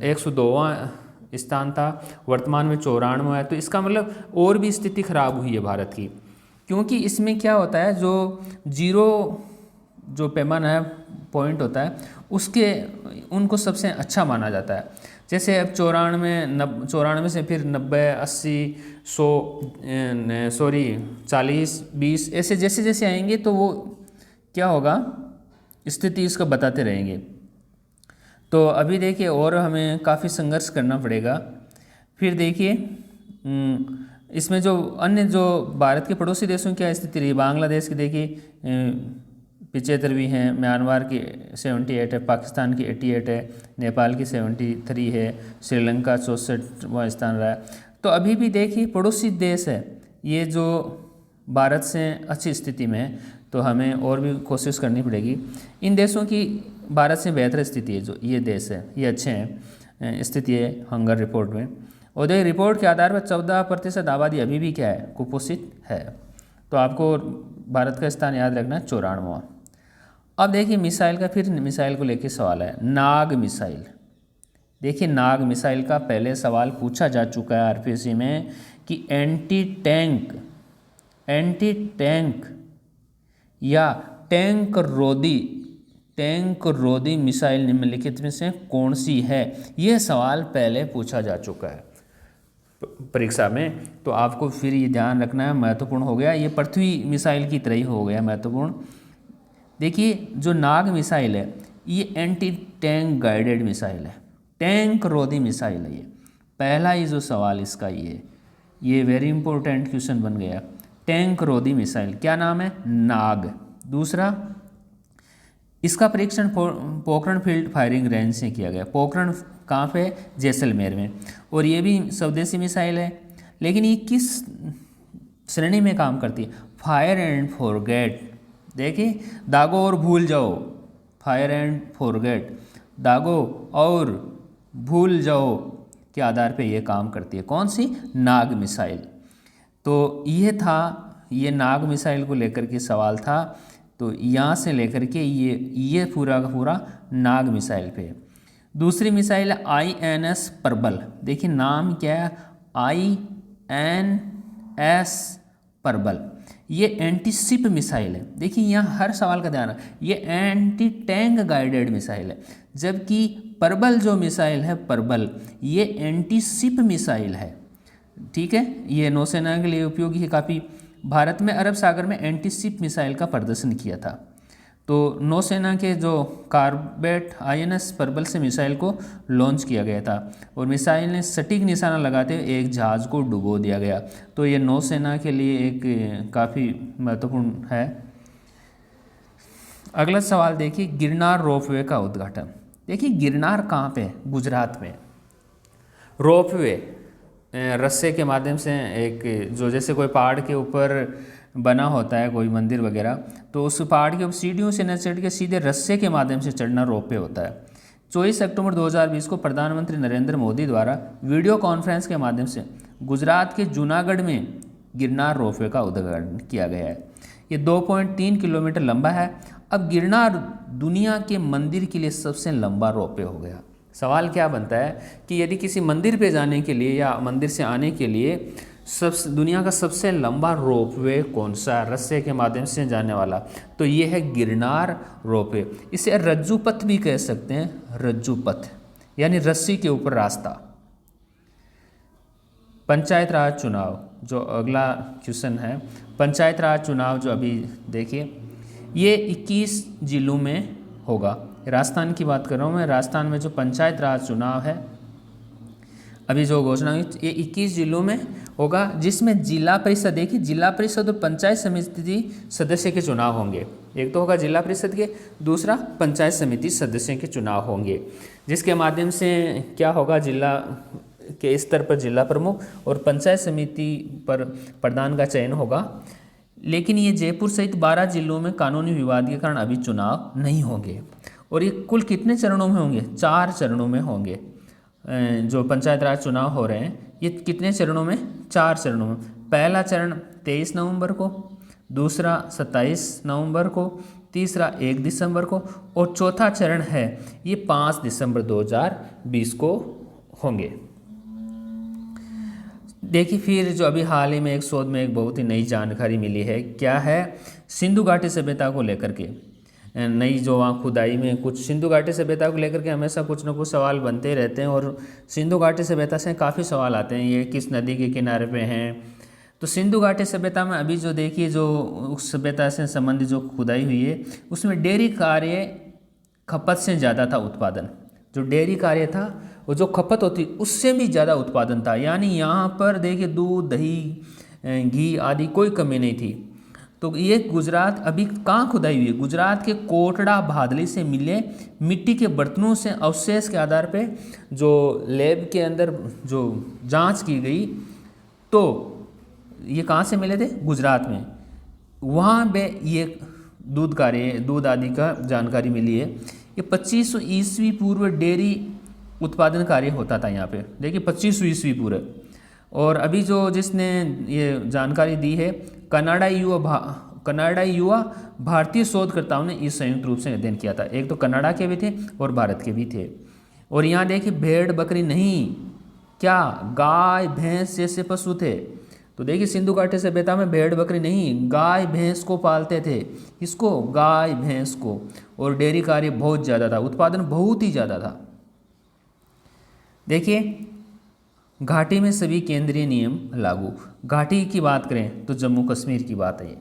102वां स्थान था, वर्तमान में 94वां है। तो इसका मतलब और भी स्थिति खराब हुई है भारत की, क्योंकि इसमें क्या होता है, जो जीरो जो पैमाना है, पॉइंट होता है, उसके उनको सबसे अच्छा माना जाता है। जैसे अब 94 से फिर 90, 80, 100 40, 20 ऐसे जैसे जैसे आएंगे तो वो क्या होगा, स्थिति इसको बताते रहेंगे। तो अभी देखिए, और हमें काफ़ी संघर्ष करना पड़ेगा। फिर देखिए, इसमें जो अन्य जो भारत के पड़ोसी देशों की क्या स्थिति रही। बांग्लादेश की देखिए 75वीं है, म्यांमार की 78 है, पाकिस्तान की 88 है, नेपाल की 73 है, श्रीलंका 64वां स्थान रहा है। तो अभी भी देखिए पड़ोसी देश है ये जो भारत से अच्छी स्थिति में है, तो हमें और भी कोशिश करनी पड़ेगी। इन देशों की भारत से बेहतर स्थिति है, जो ये देश है ये अच्छे हैं स्थिति है हंगर रिपोर्ट में। और देखिए, रिपोर्ट के आधार पर 14% आबादी अभी भी क्या है, कुपोषित है। तो आपको भारत का स्थान याद रखना 94वां। अब देखिए मिसाइल का, फिर मिसाइल को लेकर सवाल है, नाग मिसाइल। देखिए नाग मिसाइल का पहले सवाल पूछा जा चुका है आरपीएससी में कि एंटी टैंक या टैंक रोधी मिसाइल निम्नलिखित में से कौन सी है। यह सवाल पहले पूछा जा चुका है परीक्षा में, तो आपको फिर ये ध्यान रखना है, महत्वपूर्ण हो गया। ये पृथ्वी मिसाइल की तरह ही हो गया महत्वपूर्ण। देखिए जो नाग मिसाइल है ये एंटी टैंक गाइडेड मिसाइल है, टैंक रोधी मिसाइल है। ये पहला ही जो सवाल इसका ये वेरी इंपॉर्टेंट क्वेश्चन बन गया। टैंक रोधी मिसाइल क्या नाम है, नाग। दूसरा इसका परीक्षण पोखरण फील्ड फायरिंग रेंज से किया गया। पोखरण कहाँ पे, जैसलमेर में। और ये भी स्वदेशी मिसाइल है, लेकिन ये किस श्रेणी में काम करती है, फायर एंड फॉरगेट। देखिए दागो और भूल जाओ, फायर एंड फॉरगेट, दागो और भूल जाओ के आधार पे ये काम करती है। कौन सी, नाग मिसाइल। तो ये था, ये नाग मिसाइल को लेकर के सवाल था। तो यहाँ से लेकर के ये पूरा का पूरा नाग मिसाइल पे। दूसरी मिसाइल है INS प्रबल। देखिए नाम क्या है, INS प्रबल। ये एंटी शिप मिसाइल है। देखिए यहाँ हर सवाल का ध्यान है, ये एंटी टैंक गाइडेड मिसाइल है, जबकि प्रबल जो मिसाइल है प्रबल, ये एंटी शिप मिसाइल है। ठीक है, ये नौसेना के लिए उपयोगी है काफ़ी। भारत में अरब सागर में एंटी शिप मिसाइल का प्रदर्शन किया था। तो नौसेना के जो कॉर्बेट INS प्रबल से मिसाइल को लॉन्च किया गया था और मिसाइल ने सटीक निशाना लगाते हुए एक जहाज़ को डुबो दिया गया। तो ये नौसेना के लिए एक काफ़ी महत्वपूर्ण है। अगला सवाल देखिए, गिरनार रोपवे का उद्घाटन। देखिए गिरनार कहाँ पे, गुजरात में। रोपवे रस्से के माध्यम से एक जो जैसे कोई पहाड़ के ऊपर बना होता है कोई मंदिर वगैरह, तो उस पहाड़ के ऊपर सीढ़ियों से न चढ़ के सीधे रस्से के माध्यम से चढ़ना रोपवे होता है। 24 अक्टूबर 2020 को प्रधानमंत्री नरेंद्र मोदी द्वारा वीडियो कॉन्फ्रेंस के माध्यम से गुजरात के जूनागढ़ में गिरनार रोपवे का उद्घाटन किया गया है। ये 2.3 किलोमीटर लंबा है। अब गिरनार दुनिया के मंदिर के लिए सबसे लंबा रोपवे हो गया। सवाल क्या बनता है कि यदि किसी मंदिर पे जाने के लिए या मंदिर से आने के लिए दुनिया का सबसे लंबा रोपवे कौन सा, रस्से के माध्यम से जाने वाला, तो ये है गिरनार रोपवे। इसे रज्जू पथ भी कह सकते हैं, रज्जू पथ यानी रस्सी के ऊपर रास्ता। पंचायत राज चुनाव, जो अगला क्वेश्चन है, पंचायत राज चुनाव जो अभी देखिए ये 21 जिलों में होगा। राजस्थान की बात कर रहा हूँ मैं। राजस्थान में जो पंचायत राज चुनाव है अभी जो घोषणा हुई, ये 21 जिलों में होगा, जिसमें जिला परिषद, देखिए जिला परिषद और पंचायत समिति सदस्य के चुनाव होंगे। एक तो होगा जिला परिषद के, दूसरा पंचायत समिति सदस्य के चुनाव होंगे, जिसके माध्यम से क्या होगा, जिला के स्तर पर जिला प्रमुख और पंचायत समिति पर प्रधान का चयन होगा। लेकिन ये जयपुर सहित 12 जिलों में कानूनी विवाद के कारण अभी चुनाव नहीं होंगे। और ये कुल कितने चरणों में होंगे, 4 चरणों में होंगे। जो पंचायत राज चुनाव हो रहे हैं ये कितने चरणों में, 4 चरणों में। पहला चरण 23 नवंबर को, दूसरा 27 नवंबर को, तीसरा 1 दिसंबर को और चौथा चरण है ये 5 दिसंबर 2020 को होंगे। देखिए फिर जो अभी हाल ही में एक शोध में एक बहुत ही नई जानकारी मिली है, क्या है, सिंधु घाटी सभ्यता को लेकर के नई जो वहाँ खुदाई में कुछ सिंधु घाटी सभ्यता को लेकर के हमेशा कुछ न कुछ सवाल बनते रहते हैं और सिंधु घाटी सभ्यता से काफ़ी सवाल आते हैं। ये किस नदी के किनारे पे हैं, तो सिंधु घाटी सभ्यता में अभी जो देखिए जो उस सभ्यता से संबंधित जो खुदाई हुई है उसमें डेयरी कार्य खपत से ज़्यादा था उत्पादन। जो डेयरी कार्य था वो जो खपत होती उससे भी ज़्यादा उत्पादन था। यानी यहाँ पर देखिए दूध, दही, घी आदि कोई कमी नहीं थी। तो ये गुजरात अभी कहाँ खुदाई हुई है, गुजरात के कोटड़ा भादली से मिले मिट्टी के बर्तनों से अवशेष के आधार पे जो लैब के अंदर जो जांच की गई, तो ये कहाँ से मिले थे, गुजरात में। वहाँ पे ये दूध आदि का जानकारी मिली है। ये 2500 ईस्वी पूर्व डेयरी उत्पादन कार्य होता था यहाँ पे, देखिए 2500 ईस्वी पूर्व। और अभी जो जिसने ये जानकारी दी है कनाडाई युवा भारतीय शोधकर्ताओं ने इस संयुक्त रूप से अध्ययन किया था। एक तो कनाडा के भी थे और भारत के भी थे। और यहाँ देखिए भेड़ बकरी नहीं, क्या गाय भैंस जैसे पशु थे। तो देखिए सिंधु घाटी सभ्यता में भेड़ बकरी नहीं, गाय भैंस को पालते थे। इसको गाय भैंस को। और डेयरी कार्य बहुत ज़्यादा था, उत्पादन बहुत ही ज़्यादा था। देखिए घाटी में सभी केंद्रीय नियम लागू। घाटी की बात करें तो जम्मू कश्मीर की बात है ये।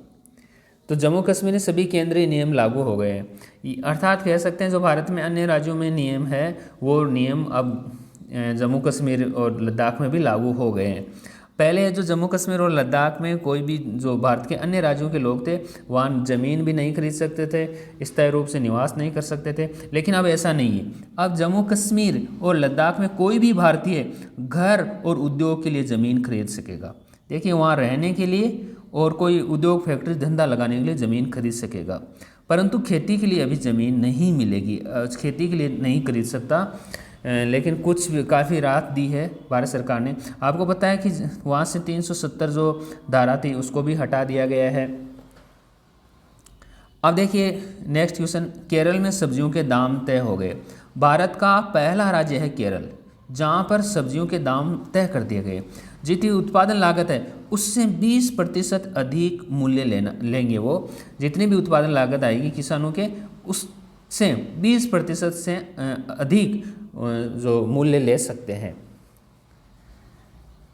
तो जम्मू कश्मीर में सभी केंद्रीय नियम लागू हो गए हैं, अर्थात कह सकते हैं जो भारत में अन्य राज्यों में नियम है वो नियम अब जम्मू कश्मीर और लद्दाख में भी लागू हो गए हैं। पहले जो जम्मू कश्मीर और लद्दाख में कोई भी जो भारत के अन्य राज्यों के लोग थे वहाँ ज़मीन भी नहीं खरीद सकते थे, स्थायी रूप से निवास नहीं कर सकते थे, लेकिन अब ऐसा नहीं है। अब जम्मू कश्मीर और लद्दाख में कोई भी भारतीय घर और उद्योग के लिए ज़मीन खरीद सकेगा। देखिए वहाँ रहने के लिए और कोई उद्योग फैक्ट्री धंधा लगाने के लिए ज़मीन खरीद सकेगा, परंतु खेती के लिए अभी ज़मीन नहीं मिलेगी, खेती के लिए नहीं खरीद सकता। लेकिन कुछ काफ़ी राहत दी है भारत सरकार ने। आपको पता है कि वहाँ से 370 जो धारा थी उसको भी हटा दिया गया है। अब देखिए नेक्स्ट क्वेश्चन, केरल में सब्जियों के दाम तय हो गए। भारत का पहला राज्य है केरल जहाँ पर सब्जियों के दाम तय कर दिए गए। जितनी उत्पादन लागत है उससे 20% अधिक मूल्य लेंगे वो। जितनी भी उत्पादन लागत आएगी किसानों के उससे 20% से अधिक जो मूल्य ले सकते हैं।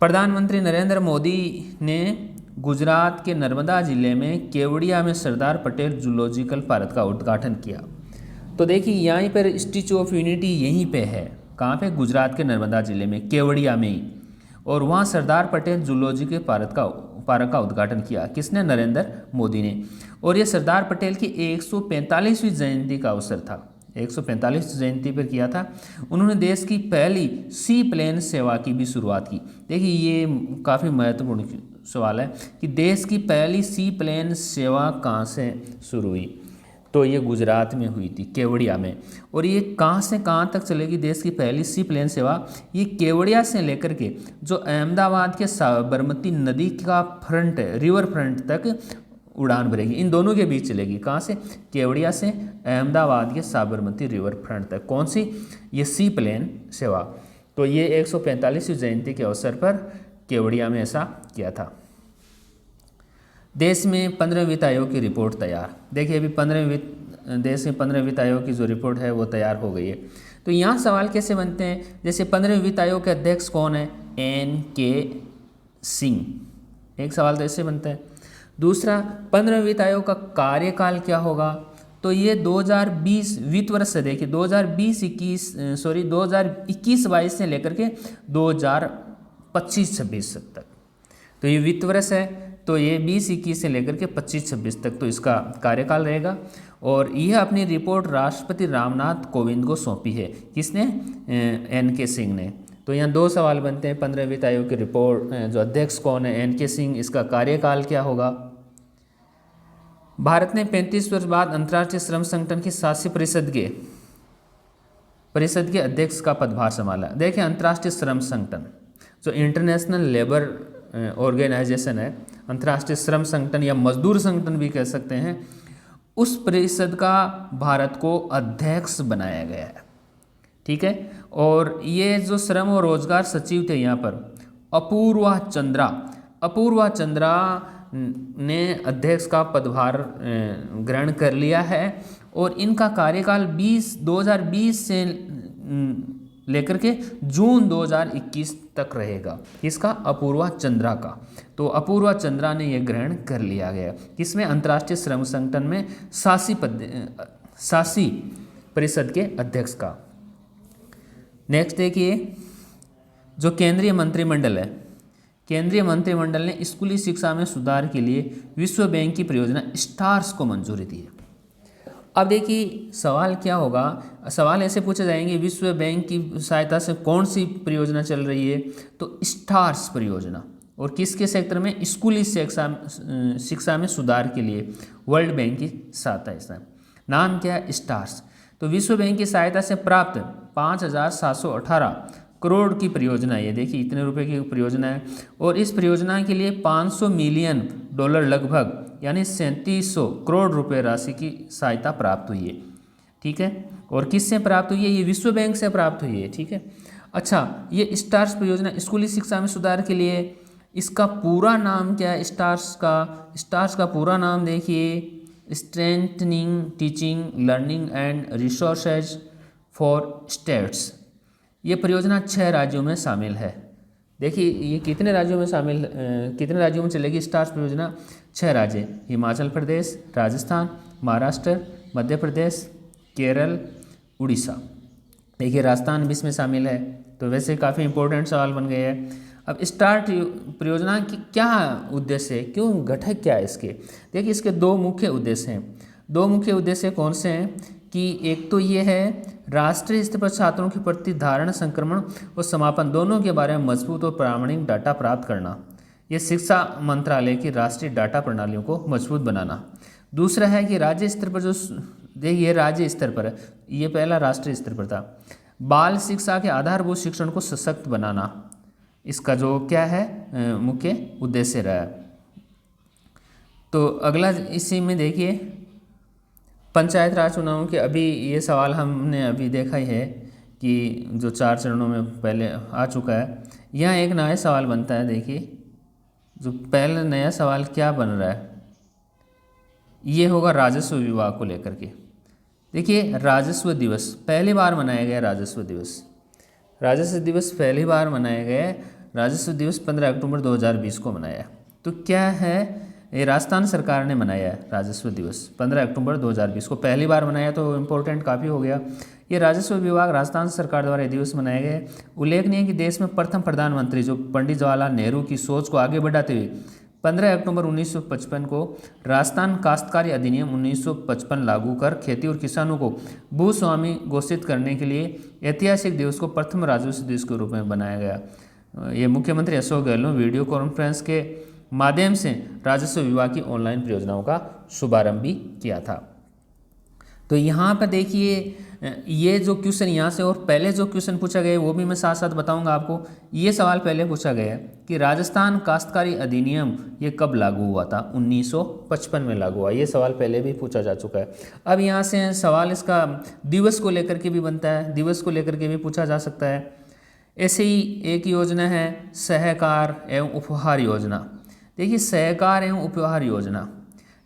प्रधानमंत्री नरेंद्र मोदी ने गुजरात के नर्मदा जिले में केवड़िया में सरदार पटेल जूलॉजिकल पार्क का उद्घाटन किया। तो देखिए यहीं पर स्टैचू ऑफ यूनिटी यहीं पे है, कहाँ पे, गुजरात के नर्मदा जिले में केवड़िया में ही। और वहाँ सरदार पटेल जूलॉजिकल पार्क का उद्घाटन किया, किसने, नरेंद्र मोदी ने। और ये सरदार पटेल की 145वीं जयंती का अवसर था, 145 जयंती पर किया था। उन्होंने देश की पहली सी प्लेन सेवा की भी शुरुआत की। देखिए ये काफ़ी महत्वपूर्ण सवाल है कि देश की पहली सी प्लेन सेवा कहाँ से शुरू हुई, तो ये गुजरात में हुई थी, केवड़िया में। और ये कहाँ से कहाँ तक चलेगी देश की पहली सी प्लेन सेवा, ये केवड़िया से लेकर के जो अहमदाबाद के साबरमती नदी का फ्रंट है, रिवर फ्रंट तक उड़ान भरेगी। इन दोनों के बीच चलेगी, कहाँ से, केवड़िया से अहमदाबाद के साबरमती रिवर फ्रंट तक। कौन सी, ये सी प्लेन सेवा। तो ये 145वीं जयंती के अवसर पर केवड़िया में ऐसा किया था। देश में 15वें वित्त आयोग की रिपोर्ट तैयार। देखिए अभी देश में 15वें वित्त आयोग की जो रिपोर्ट है वो तैयार हो गई है। तो यहाँ सवाल कैसे बनते हैं, जैसे 15वें वित्त आयोग के अध्यक्ष कौन है, NK सिंह, एक सवाल तो ऐसे बनता है। दूसरा, 15वें वित्त आयोग का कार्यकाल क्या होगा, तो ये 2020 वित्त वर्ष से, देखिए 2021-22 से लेकर के 2025-26 तक, तो ये वित्त वर्ष है। तो ये 2021 से लेकर के 25-26 तक तो इसका कार्यकाल रहेगा। और यह अपनी रिपोर्ट राष्ट्रपति रामनाथ कोविंद को सौंपी है, किसने, NK सिंह ने। तो यहाँ दो सवाल बनते हैं, 15वें वित्त आयोग की रिपोर्ट जो अध्यक्ष कौन है, NK सिंह, इसका कार्यकाल क्या होगा। भारत ने 35 वर्ष बाद अंतर्राष्ट्रीय श्रम संगठन की शासी परिषद के अध्यक्ष का पदभार संभाला। देखिए अंतर्राष्ट्रीय श्रम संगठन जो इंटरनेशनल लेबर ऑर्गेनाइजेशन है, अंतर्राष्ट्रीय श्रम संगठन या मजदूर संगठन भी कह सकते हैं, उस परिषद का भारत को अध्यक्ष बनाया गया है, ठीक है। और ये जो श्रम और रोजगार सचिव थे यहाँ पर अपूर्वा चंद्रा ने अध्यक्ष का पदभार ग्रहण कर लिया है। और इनका कार्यकाल 2020 से लेकर के जून 2021 तक रहेगा, इसका, अपूर्वा चंद्रा का। तो अपूर्वा चंद्रा ने यह ग्रहण कर लिया गया, किसमें, अंतर्राष्ट्रीय श्रम संगठन में शासी परिषद के अध्यक्ष का। नेक्स्ट देखिए, जो केंद्रीय मंत्रिमंडल है, केंद्रीय मंत्रिमंडल ने स्कूली शिक्षा में सुधार के लिए विश्व बैंक की परियोजना स्टार्स को मंजूरी दी है। अब देखिए सवाल क्या होगा, सवाल ऐसे पूछे जाएंगे, विश्व बैंक की सहायता से कौन सी परियोजना चल रही है, तो स्टार्स परियोजना। और किसके सेक्टर में, स्कूली शिक्षा में सुधार के लिए वर्ल्ड बैंक की सहायता है। नाम क्या है, स्टार्स। तो विश्व बैंक की सहायता से प्राप्त 5,718 करोड़ की परियोजना है। ये देखिए इतने रुपए की परियोजना है। और इस परियोजना के लिए $500 मिलियन लगभग यानी 3700 करोड़ रुपए राशि की सहायता प्राप्त हुई है। ठीक है। और किससे प्राप्त हुई है? ये विश्व बैंक से प्राप्त हुई है, ठीक है। अच्छा, ये स्टार्स परियोजना स्कूली शिक्षा में सुधार के लिए, इसका पूरा नाम क्या है स्टार्स का पूरा नाम देखिए, strengthening teaching learning and resources for states. ये परियोजना 6 राज्यों में शामिल है। देखिए ये कितने राज्यों में चलेगी स्टार्स परियोजना? 6 राज्य, हिमाचल प्रदेश, राजस्थान, महाराष्ट्र, मध्य प्रदेश, केरल, उड़ीसा। देखिए राजस्थान भी इसमें शामिल है, तो वैसे काफ़ी इंपॉर्टेंट सवाल बन गए हैं। अब स्टार्ट परियोजना की क्या उद्देश्य है, क्यों, घटक क्या है इसके? देखिए इसके 2 मुख्य उद्देश्य हैं। 2 मुख्य उद्देश्य कौन से हैं कि एक तो ये है राष्ट्रीय स्तर पर छात्रों के प्रति धारणा, संक्रमण और समापन दोनों के बारे में मजबूत और प्रामाणिक डाटा प्राप्त करना। ये शिक्षा मंत्रालय की राष्ट्रीय डाटा प्रणालियों को मजबूत बनाना। दूसरा है कि राज्य स्तर पर जो, देखिए राज्य स्तर पर है, ये पहला राष्ट्रीय स्तर पर था, बाल शिक्षा के आधारभूत शिक्षण को सशक्त बनाना। इसका जो क्या है मुख्य उद्देश्य रहा है। तो अगला इसी में देखिए पंचायत राज चुनावों के, अभी ये सवाल हमने अभी देखा ही है कि जो 4 चरणों में पहले आ चुका है। यहाँ एक नया सवाल बनता है, देखिए जो पहला नया सवाल क्या बन रहा है, ये होगा राजस्व विभाग को लेकर के। देखिए राजस्व दिवस पहली बार मनाया गया, राजस्व दिवस पहली बार मनाया गया। राजस्व दिवस 15 अक्टूबर 2020 को मनाया। तो क्या है, ये राजस्थान सरकार ने मनाया है राजस्व दिवस 15 अक्टूबर 2020 को पहली बार मनाया, तो इम्पोर्टेंट काफ़ी हो गया। ये राजस्व विभाग राजस्थान सरकार द्वारा ये दिवस मनाया गया। उल्लेखनीय है कि देश में प्रथम प्रधानमंत्री जो पंडित जवाहरलाल नेहरू की सोच को आगे बढ़ाते हुए 15 अक्टूबर 1955 को राजस्थान काश्तकारी अधिनियम 1955 लागू कर खेती और किसानों को भूस्वामी घोषित करने के लिए ऐतिहासिक दिवस को प्रथम राजस्व दिवस के रूप में बनाया गया। ये मुख्यमंत्री अशोक गहलोत वीडियो कॉन्फ्रेंस के माध्यम से राजस्व विभाग की ऑनलाइन परियोजनाओं का शुभारंभ भी किया था। तो यहाँ पर देखिए ये जो क्वेश्चन यहाँ से और पहले जो क्वेश्चन पूछा गया वो भी मैं साथ साथ बताऊंगा आपको। ये सवाल पहले पूछा गया कि राजस्थान काश्तकारी अधिनियम ये कब लागू हुआ था? 1955 में लागू हुआ। ये सवाल पहले भी पूछा जा चुका है। अब यहाँ से सवाल इसका दिवस को लेकर के भी बनता है, दिवस को लेकर के भी पूछा जा सकता है। ऐसे ही एक योजना है सहकार एवं उपहार योजना। देखिए सहकार एवं उपहार योजना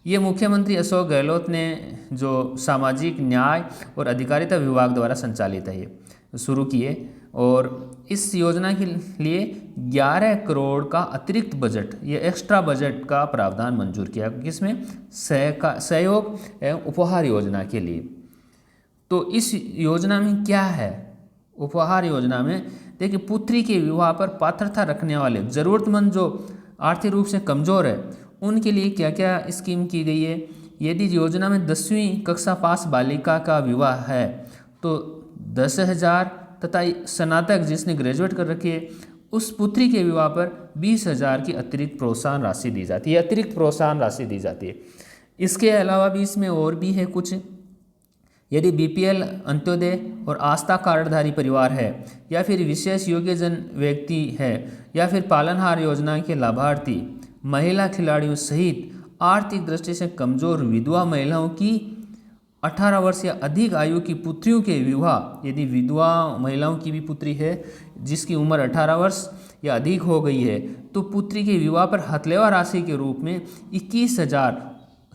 ये मुख्यमंत्री अशोक गहलोत ने जो सामाजिक न्याय और अधिकारिता विभाग द्वारा संचालित है, ये शुरू किए। और इस योजना के लिए 11 करोड़ का अतिरिक्त बजट, ये एक्स्ट्रा बजट का प्रावधान मंजूर किया, किसमें? सहयोग एवं उपहार योजना के लिए। तो इस योजना में क्या है? उपहार योजना में देखिए पुत्री के विवाह पर पात्रता रखने वाले ज़रूरतमंद जो आर्थिक रूप से कमज़ोर है उनके लिए क्या क्या स्कीम की गई है। यदि योजना में 10वीं कक्षा पास बालिका का विवाह है तो 10,000 तथा स्नातक जिसने ग्रेजुएट कर रखी है उस पुत्री के विवाह पर 20,000 की अतिरिक्त प्रोत्साहन राशि दी जाती है, अतिरिक्त प्रोत्साहन राशि दी जाती है। इसके अलावा भी इसमें और भी है कुछ। यदि बीपीएल अंत्योदय और आस्था कार्डधारी परिवार है या फिर विशेष योग्यजन व्यक्ति है या फिर पालनहार योजना के लाभार्थी महिला खिलाड़ियों सहित आर्थिक दृष्टि से कमजोर विधवा महिलाओं की 18 वर्ष या अधिक आयु की पुत्रियों के विवाह, यदि विधवा महिलाओं की भी पुत्री है जिसकी उम्र 18 वर्ष या अधिक हो गई है तो पुत्री के विवाह पर हथलेवा राशि के रूप में 21,000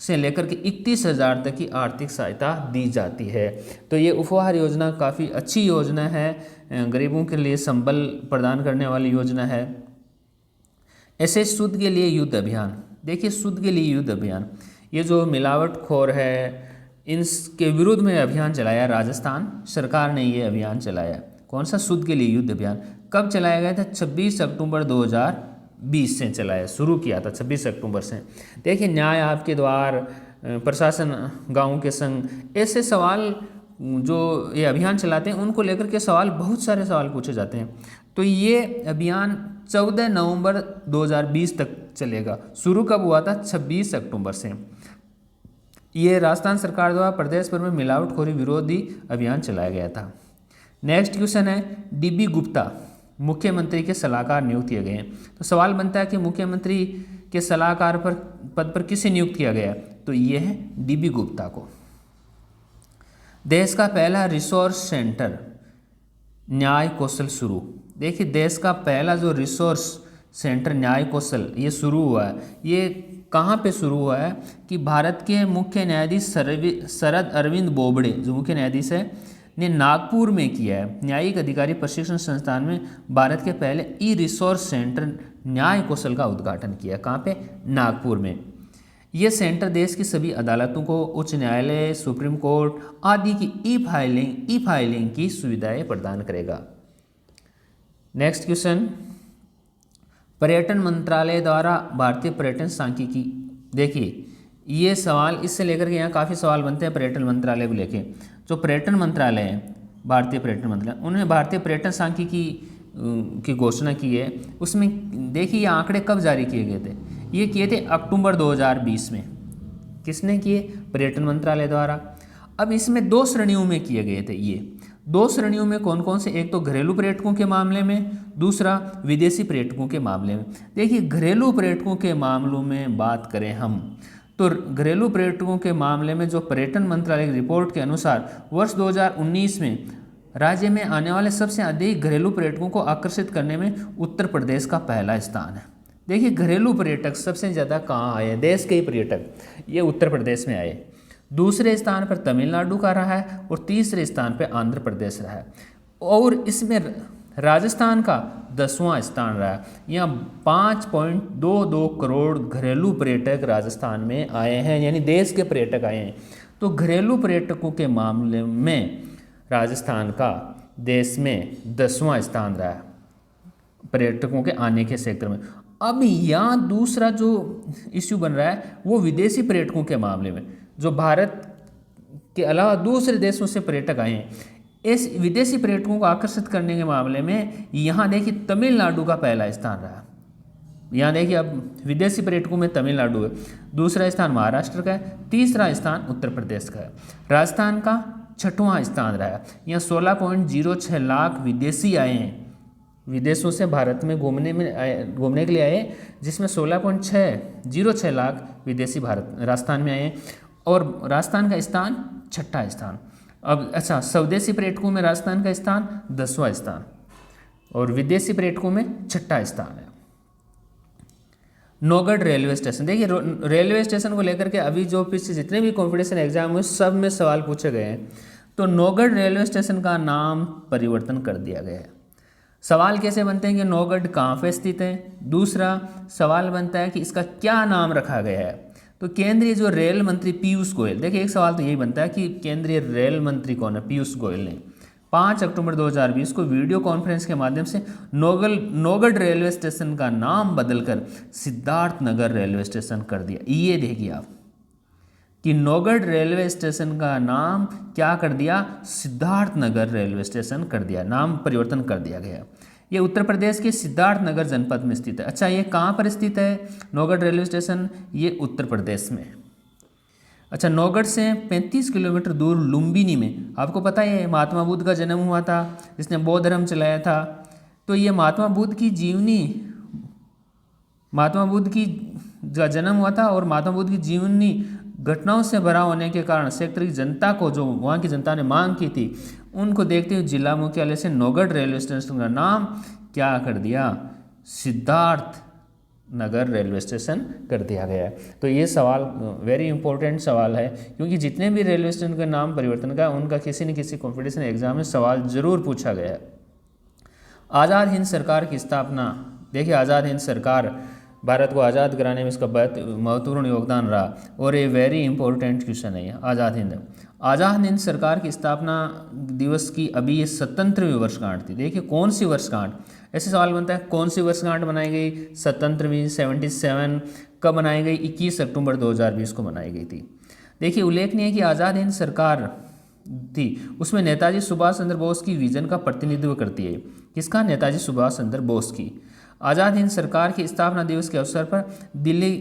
से लेकर के 31,000 तक की आर्थिक सहायता दी जाती है। तो ये उपहार योजना काफ़ी अच्छी योजना है, गरीबों के लिए संबल प्रदान करने वाली योजना है। ऐसे शुद्ध के लिए युद्ध अभियान। देखिए शुद्ध के लिए युद्ध अभियान, ये जो मिलावटखोर है इनके विरुद्ध में अभियान चलाया राजस्थान सरकार ने, ये अभियान चलाया। कौन सा? शुद्ध के लिए युद्ध अभियान। कब चलाया गया था? 26 अक्टूबर 2020 से चलाया, शुरू किया था 26 अक्टूबर से। देखिए न्याय आपके द्वार, प्रशासन गाँव के संग, ऐसे सवाल जो ये अभियान चलाते हैं उनको लेकर के सवाल, बहुत सारे सवाल पूछे जाते हैं। तो ये अभियान 14 नवंबर 2020 तक चलेगा। शुरू कब हुआ था? 26 अक्टूबर से। ये राजस्थान सरकार द्वारा प्रदेश भर में मिलावटखोरी विरोधी अभियान चलाया गया था। नेक्स्ट क्वेश्चन है डीबी गुप्ता मुख्यमंत्री के सलाहकार नियुक्त किए गए हैं। तो सवाल बनता है कि मुख्यमंत्री के सलाहकार पद पर किसे नियुक्त किया गया? तो ये है डीबी गुप्ता को। देश का पहला रिसोर्स सेंटर न्याय कौशल शुरू। देखिए देश का पहला जो रिसोर्स सेंटर न्याय कौशल ये शुरू हुआ है, ये कहाँ पे शुरू हुआ है कि भारत के मुख्य न्यायाधीश शरद अरविंद बोबड़े जो मुख्य न्यायाधीश है ने नागपुर में किया है। न्यायिक अधिकारी प्रशिक्षण संस्थान में भारत के पहले ई रिसोर्स सेंटर न्याय कौशल का उद्घाटन किया। कहाँ पे? नागपुर में। ये सेंटर देश की सभी अदालतों को उच्च न्यायालय, सुप्रीम कोर्ट आदि की ई फाइलिंग की सुविधाएं प्रदान करेगा। नेक्स्ट क्वेश्चन, पर्यटन मंत्रालय द्वारा भारतीय पर्यटन सांख्यिकी। देखिए ये सवाल इससे लेकर के यहाँ काफ़ी सवाल बनते हैं पर्यटन मंत्रालय को लेके। जो पर्यटन मंत्रालय है, भारतीय पर्यटन मंत्रालय, उन्होंने भारतीय पर्यटन सांख्यिकी की घोषणा की है। उसमें देखिए ये आंकड़े कब जारी किए गए थे? ये किए थे अक्टूबर 2020 में। किसने किए? पर्यटन मंत्रालय द्वारा। अब इसमें 2 श्रेणियों में किए गए थे। ये 2 श्रेणियों में कौन कौन से? एक तो घरेलू पर्यटकों के मामले में, दूसरा विदेशी पर्यटकों के मामले में। देखिए घरेलू पर्यटकों के मामलों में बात करें हम तो घरेलू पर्यटकों के मामले में जो पर्यटन मंत्रालय की रिपोर्ट के अनुसार वर्ष 2019 में राज्य में आने वाले सबसे अधिक घरेलू पर्यटकों को आकर्षित करने में उत्तर प्रदेश का पहला स्थान है। देखिए घरेलू पर्यटक सबसे ज़्यादा कहाँ आए? देश के ही पर्यटक ये उत्तर प्रदेश में आए। दूसरे स्थान पर तमिलनाडु का रहा है और तीसरे स्थान पर आंध्र प्रदेश रहा है। और इसमें राजस्थान का 10वां स्थान रहा है। यहाँ 5.22 करोड़ घरेलू पर्यटक राजस्थान में आए हैं, यानी देश के पर्यटक आए हैं। तो घरेलू पर्यटकों के मामले में राजस्थान का देश में 10वां स्थान रहा है पर्यटकों के आने के क्षेत्र में। अब यहाँ दूसरा जो इश्यू बन रहा है वो विदेशी पर्यटकों के मामले में, जो भारत के अलावा दूसरे देशों से पर्यटक आए हैं। इस विदेशी पर्यटकों को आकर्षित करने के मामले में यहाँ देखिए तमिलनाडु का पहला स्थान रहा। यहाँ देखिए अब विदेशी पर्यटकों में तमिलनाडु है, दूसरा स्थान महाराष्ट्र का है, तीसरा स्थान उत्तर प्रदेश का है। राजस्थान का 6वां स्थान रहा है। यहाँ 16.06 लाख विदेशी आए हैं, विदेशों से भारत में घूमने के लिए आए, जिसमें 16.06 लाख विदेशी राजस्थान में आए हैं। और राजस्थान का स्थान 6वां स्थान। अब अच्छा, स्वदेशी पर्यटकों में राजस्थान का स्थान 10वां स्थान और विदेशी पर्यटकों में 6वां स्थान है। Naugarh railway station. देखिए रेलवे स्टेशन को लेकर के अभी जो पीछे जितने भी कॉम्पिटिशन एग्जाम हुए सब में सवाल पूछे गए हैं। तो नौगढ़ रेलवे स्टेशन का नाम परिवर्तन कर दिया गया है। सवाल कैसे बनते हैं कि नौगढ़ कहाँ पे स्थित है? दूसरा सवाल बनता है कि इसका क्या नाम रखा गया है? तो केंद्रीय जो रेल मंत्री पीयूष गोयल, देखिए एक सवाल तो यही बनता है कि केंद्रीय रेल मंत्री कौन है? पीयूष गोयल ने 5 अक्टूबर 2020 को वीडियो कॉन्फ्रेंस के माध्यम से नौगढ़ रेलवे स्टेशन का नाम बदलकर सिद्धार्थ नगर रेलवे स्टेशन कर दिया। ये देखिए आप कि नौगढ़ रेलवे स्टेशन का नाम क्या कर दिया? सिद्धार्थ नगर रेलवे स्टेशन कर दिया, नाम परिवर्तन कर दिया गया। ये उत्तर प्रदेश के सिद्धार्थ नगर जनपद में स्थित है। अच्छा, ये कहाँ पर स्थित है नौगढ़ रेलवे स्टेशन? ये उत्तर प्रदेश में। अच्छा, नौगढ़ से 35 किलोमीटर दूर लुम्बिनी में, आपको पता है महात्मा बुद्ध का जन्म हुआ था, जिसने बौद्ध धर्म चलाया था। तो ये महात्मा बुद्ध की जन्म हुआ था और महात्मा बुद्ध की जीवनी घटनाओं से भरा होने के कारण क्षेत्र की जनता को, जो वहाँ की जनता ने मांग की थी, उनको देखते हुए जिला मुख्यालय से नौगढ़ रेलवे स्टेशन का नाम क्या कर दिया? सिद्धार्थ नगर रेलवे स्टेशन कर दिया गया है। तो ये सवाल वेरी इंपॉर्टेंट सवाल है, क्योंकि जितने भी रेलवे स्टेशन का नाम परिवर्तन का उनका किसी न किसी कॉम्पिटिशन एग्जाम में सवाल जरूर पूछा गया है। आज़ाद हिंद सरकार की स्थापना। देखिए आज़ाद हिंद सरकार, भारत को आज़ाद कराने में इसका बहुत महत्वपूर्ण योगदान रहा और ये वेरी इंपॉर्टेंट क्वेश्चन है। आज़ाद हिंद सरकार की स्थापना दिवस की अभी ये 77वीं वर्षगांठ थी। देखिए कौन सी वर्षगांठ? ऐसे सवाल बनता है कौन सी वर्षगांठ बनाई गई? 77वीं 77 कब बनाई गई? 21 अक्टूबर 2020 को बनाई गई थी। देखिए उल्लेखनीय है कि आज़ाद हिंद सरकार थी उसमें नेताजी सुभाष चंद्र बोस की विजन का प्रतिनिधित्व करती है। किसका? नेताजी सुभाष चंद्र बोस की। आज़ाद हिंद सरकार की स्थापना दिवस के अवसर पर दिल्ली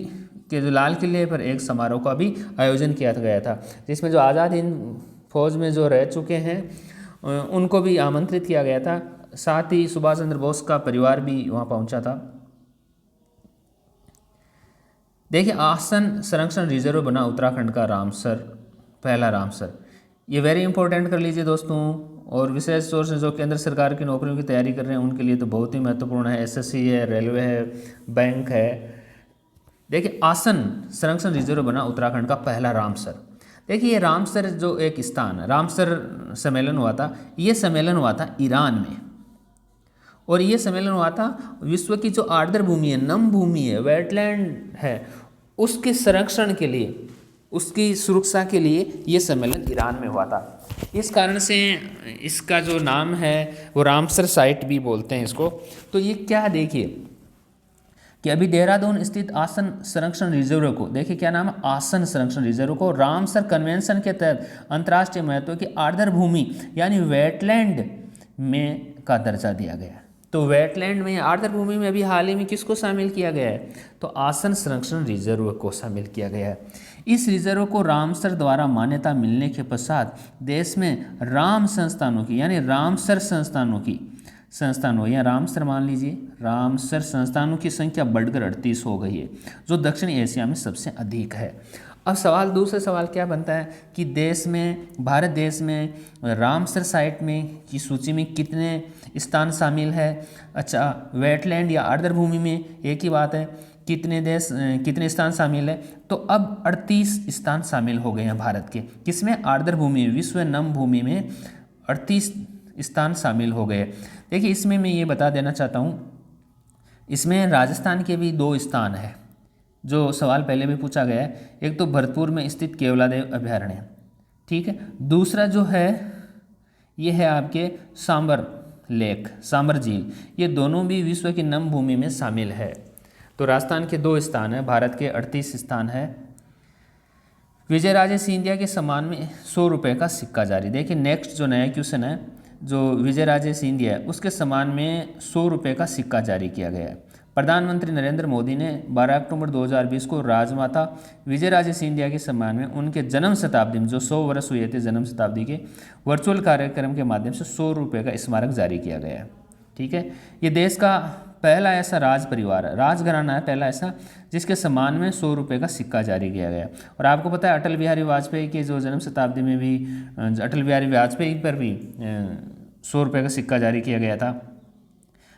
के जो लाल किले पर एक समारोह का भी आयोजन किया गया था, जिसमें जो आज़ाद हिंद फौज में जो रह चुके हैं उनको भी आमंत्रित किया गया था। साथ ही सुभाष चंद्र बोस का परिवार भी वहाँ पहुँचा था। देखिए आसन संरक्षण रिजर्व बना उत्तराखंड का रामसर, पहला रामसर। ये वेरी इंपॉर्टेंट कर लीजिए दोस्तों। और विशेष तौर से जो केंद्र सरकार की नौकरियों की तैयारी कर रहे हैं उनके लिए तो बहुत ही महत्वपूर्ण है। एसएससी है, रेलवे है, बैंक है। देखिए, आसन संरक्षण रिजर्व बना उत्तराखंड का पहला रामसर। देखिए, ये रामसर जो एक स्थान, रामसर सम्मेलन हुआ था, ये सम्मेलन हुआ था ईरान में। और ये सम्मेलन हुआ था विश्व की जो आर्द्र भूमि है, नम भूमि है, वेटलैंड है, उसके संरक्षण के लिए, उसकी सुरक्षा के लिए ये सम्मेलन ईरान में हुआ था। इस कारण से इसका जो नाम है वो रामसर साइट भी बोलते हैं इसको। तो ये क्या, देखिए कि अभी देहरादून स्थित आसन संरक्षण रिजर्व को, देखिए क्या नाम है, आसन संरक्षण रिजर्व को रामसर कन्वेंशन के तहत अंतर्राष्ट्रीय महत्व की आर्द्र भूमि यानी वेटलैंड में का दर्जा दिया गया। तो वेटलैंड में, आर्द्र भूमि में अभी हाल ही में किसको शामिल किया गया है, तो आसन संरक्षण रिजर्व को शामिल किया गया है। इस रिजर्व को रामसर द्वारा मान्यता मिलने के पश्चात देश में राम संस्थानों की यानी रामसर संस्थानों या रामसर मान लीजिए, रामसर संस्थानों की संख्या बढ़कर 38 हो गई है, जो दक्षिण एशिया में सबसे अधिक है। अब सवाल, दूसरा सवाल क्या बनता है कि देश में, भारत देश में रामसर साइट में की सूची में कितने स्थान शामिल है। अच्छा, वेटलैंड या आर्द्र भूमि में एक ही बात है, कितने स्थान शामिल है, तो अब 38 स्थान शामिल हो गए हैं भारत के। किसमें, आर्द्र भूमि, विश्व नम भूमि में 38 स्थान शामिल हो गए। देखिए, इसमें मैं ये बता देना चाहता हूँ, इसमें राजस्थान के भी 2 स्थान है जो सवाल पहले भी पूछा गया है। एक तो भरतपुर में स्थित केवलादेव अभयारण्य, ठीक है। दूसरा जो है ये है आपके सांबर लेक, सांबर झील, ये दोनों भी विश्व की नम भूमि में शामिल है। तो राजस्थान के 2 स्थान है, भारत के 38 स्थान है। विजयराजे सिंधिया के सम्मान में 100 रुपये का सिक्का जारी। देखिए, नेक्स्ट जो नया क्वेश्चन है, जो विजयराजे सिंधिया है उसके सम्मान में 100 रुपये का सिक्का जारी किया गया है। प्रधानमंत्री नरेंद्र मोदी ने 12 अक्टूबर 2020 को राजमाता विजयराजे सिंधिया के सम्मान में उनके जन्म शताब्दी में, जो 100 वर्ष हुए थे जन्म शताब्दी के, वर्चुअल कार्यक्रम के माध्यम से 100 रुपये का स्मारक जारी किया गया है, ठीक है। ये देश का पहला ऐसा राज परिवार है, राजघराना है पहला ऐसा, जिसके सम्मान में 100 रुपये का सिक्का जारी किया गया। और आपको पता है अटल बिहारी वाजपेयी के जो जन्म शताब्दी में भी अटल बिहारी वाजपेयी पर भी 100 रुपये का सिक्का जारी किया गया था।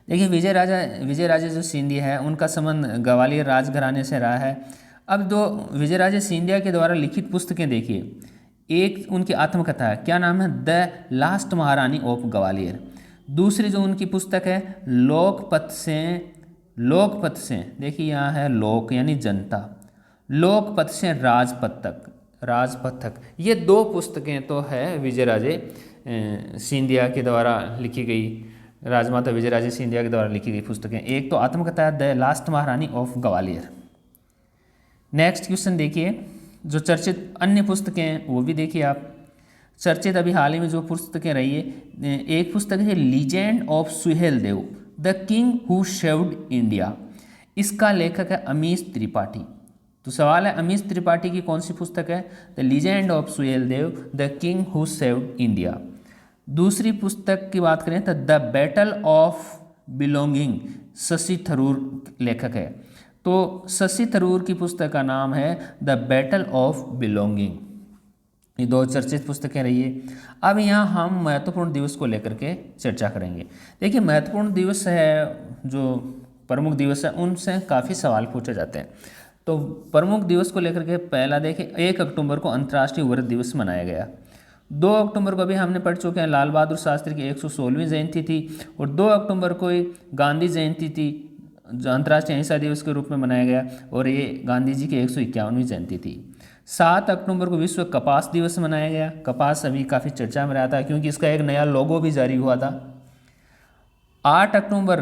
देखिए, विजयराजे जो सिंधिया है उनका संबंध ग्वालियर राजघराने से रहा है। अब दो विजयराजे सिंधिया के द्वारा लिखित पुस्तकें देखिए, एक उनकी आत्मकथा है, क्या नाम है, द लास्ट महारानी ऑफ ग्वालियर। दूसरी जो उनकी पुस्तक है लोकपथ से, देखिए यहाँ है लोक यानी जनता, लोकपथ से राजपथ तक, ये 2 पुस्तकें तो है विजयराजे सिंधिया के द्वारा लिखी गई, राजमाता विजयराजे सिंधिया के द्वारा लिखी गई पुस्तकें। एक तो आत्मकथा है द लास्ट महारानी ऑफ ग्वालियर। नेक्स्ट क्वेश्चन देखिए, जो चर्चित अन्य पुस्तकें हैं वो भी देखिए आप। चर्चित अभी हाल ही में जो पुस्तकें रही है, एक पुस्तक है legend of Suheldev, the king who saved India. इसका लेखक है अमीश त्रिपाठी। तो सवाल है अमीश त्रिपाठी की कौन सी पुस्तक है, the legend of Suheldev, the king who saved India. दूसरी पुस्तक की बात करें तो the battle of belonging, Shashi Tharoor लेखक है। तो शशि थरूर की पुस्तक का नाम है द बैटल ऑफ बिलोंगिंग। ये 2 चर्चित पुस्तकें रही है। अब यहाँ हम महत्वपूर्ण दिवस को लेकर के चर्चा करेंगे। देखिए, महत्वपूर्ण दिवस है, जो प्रमुख दिवस है, उनसे काफ़ी सवाल पूछे जाते हैं। तो प्रमुख दिवस को लेकर के पहला देखिए, 1 अक्टूबर को अंतर्राष्ट्रीय वृद्ध दिवस मनाया गया। 2 अक्टूबर को अभी हमने पढ़ चुके हैं, लाल बहादुर शास्त्री की 116वीं जयंती थी। और 2 अक्टूबर को गांधी जयंती थी, जो अंतर्राष्ट्रीय अहिंसा दिवस के रूप में मनाया गया, और ये गांधी जी की 151वीं जयंती थी। 7 अक्टूबर को विश्व कपास दिवस मनाया गया। कपास अभी काफ़ी चर्चा में रहा था क्योंकि इसका एक नया लोगो भी जारी हुआ था। 8 अक्टूबर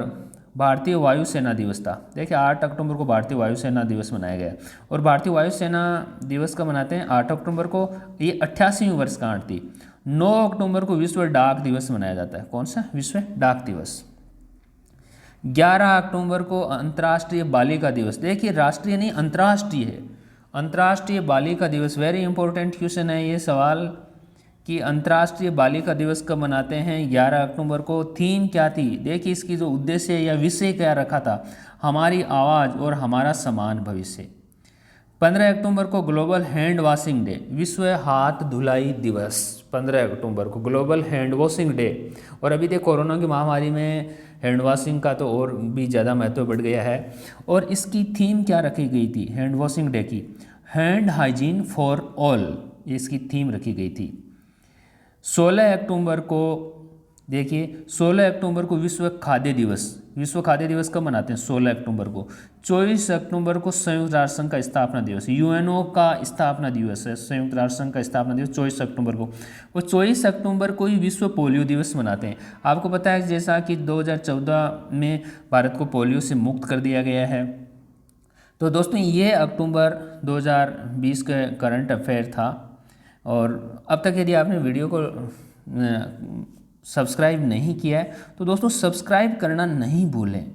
भारतीय वायुसेना दिवस था। देखिए, 8 अक्टूबर को भारतीय वायुसेना दिवस मनाया गया। और भारतीय वायुसेना दिवस का मनाते हैं 8 अक्टूबर को, ये 88वीं वर्षगांठ थी। 9 अक्टूबर को विश्व डाक दिवस मनाया जाता है। कौन सा, विश्व डाक दिवस। 11 अक्टूबर को अंतर्राष्ट्रीय बालिका दिवस। देखिए, राष्ट्रीय नहीं अंतर्राष्ट्रीय है, अंतर्राष्ट्रीय बालिका दिवस। वेरी इंपॉर्टेंट क्वेश्चन है ये सवाल कि अंतर्राष्ट्रीय बालिका दिवस कब मनाते हैं। 11 अक्टूबर को। थीम क्या थी, देखिए इसकी जो उद्देश्य या विषय क्या रखा था, हमारी आवाज़ और हमारा समान भविष्य। 15 अक्टूबर को ग्लोबल हैंड वॉशिंग डे, विश्व हाथ धुलाई दिवस। 15 अक्टूबर को ग्लोबल हैंड वॉशिंग डे। और अभी देखो कोरोना की महामारी में हैंड वॉशिंग का तो और भी ज़्यादा महत्व बढ़ गया है। और इसकी थीम क्या रखी गई थी हैंड वॉशिंग डे की? हैंड हाइजीन फॉर ऑल, इसकी थीम रखी गई थी। 16 अक्टूबर को देखिए, 16 अक्टूबर को विश्व खाद्य दिवस। विश्व खाद्य दिवस कब मनाते हैं? 16 अक्टूबर को। 24 अक्टूबर को संयुक्त राष्ट्र संघ का स्थापना दिवस, यूएनओ का स्थापना दिवस है, संयुक्त राष्ट्र संघ का स्थापना दिवस 24 अक्टूबर को। और 24 अक्टूबर को ही विश्व पोलियो दिवस मनाते हैं। आपको पता है जैसा कि 2014 में भारत को पोलियो से मुक्त कर दिया गया है। तो दोस्तों ये अक्टूबर 2020 का करंट अफेयर था। और अब तक यदि आपने वीडियो को सब्सक्राइब नहीं किया है तो दोस्तों सब्सक्राइब करना नहीं भूलें।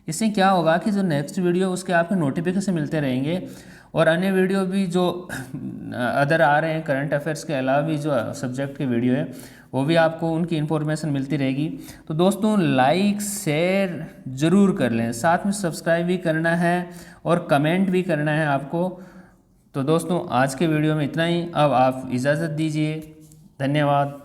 इससे क्या होगा कि जो नेक्स्ट वीडियो उसके आपको नोटिफिकेशन मिलते रहेंगे, और अन्य वीडियो भी जो अदर आ रहे हैं करंट अफेयर्स के अलावा भी जो सब्जेक्ट के वीडियो है वो भी आपको उनकी इन्फॉर्मेशन मिलती रहेगी। तो दोस्तों लाइक शेयर ज़रूर कर लें, साथ में सब्सक्राइब भी करना है और कमेंट भी करना है आपको। तो दोस्तों आज के वीडियो में इतना ही, अब आप इजाज़त दीजिए। धन्यवाद।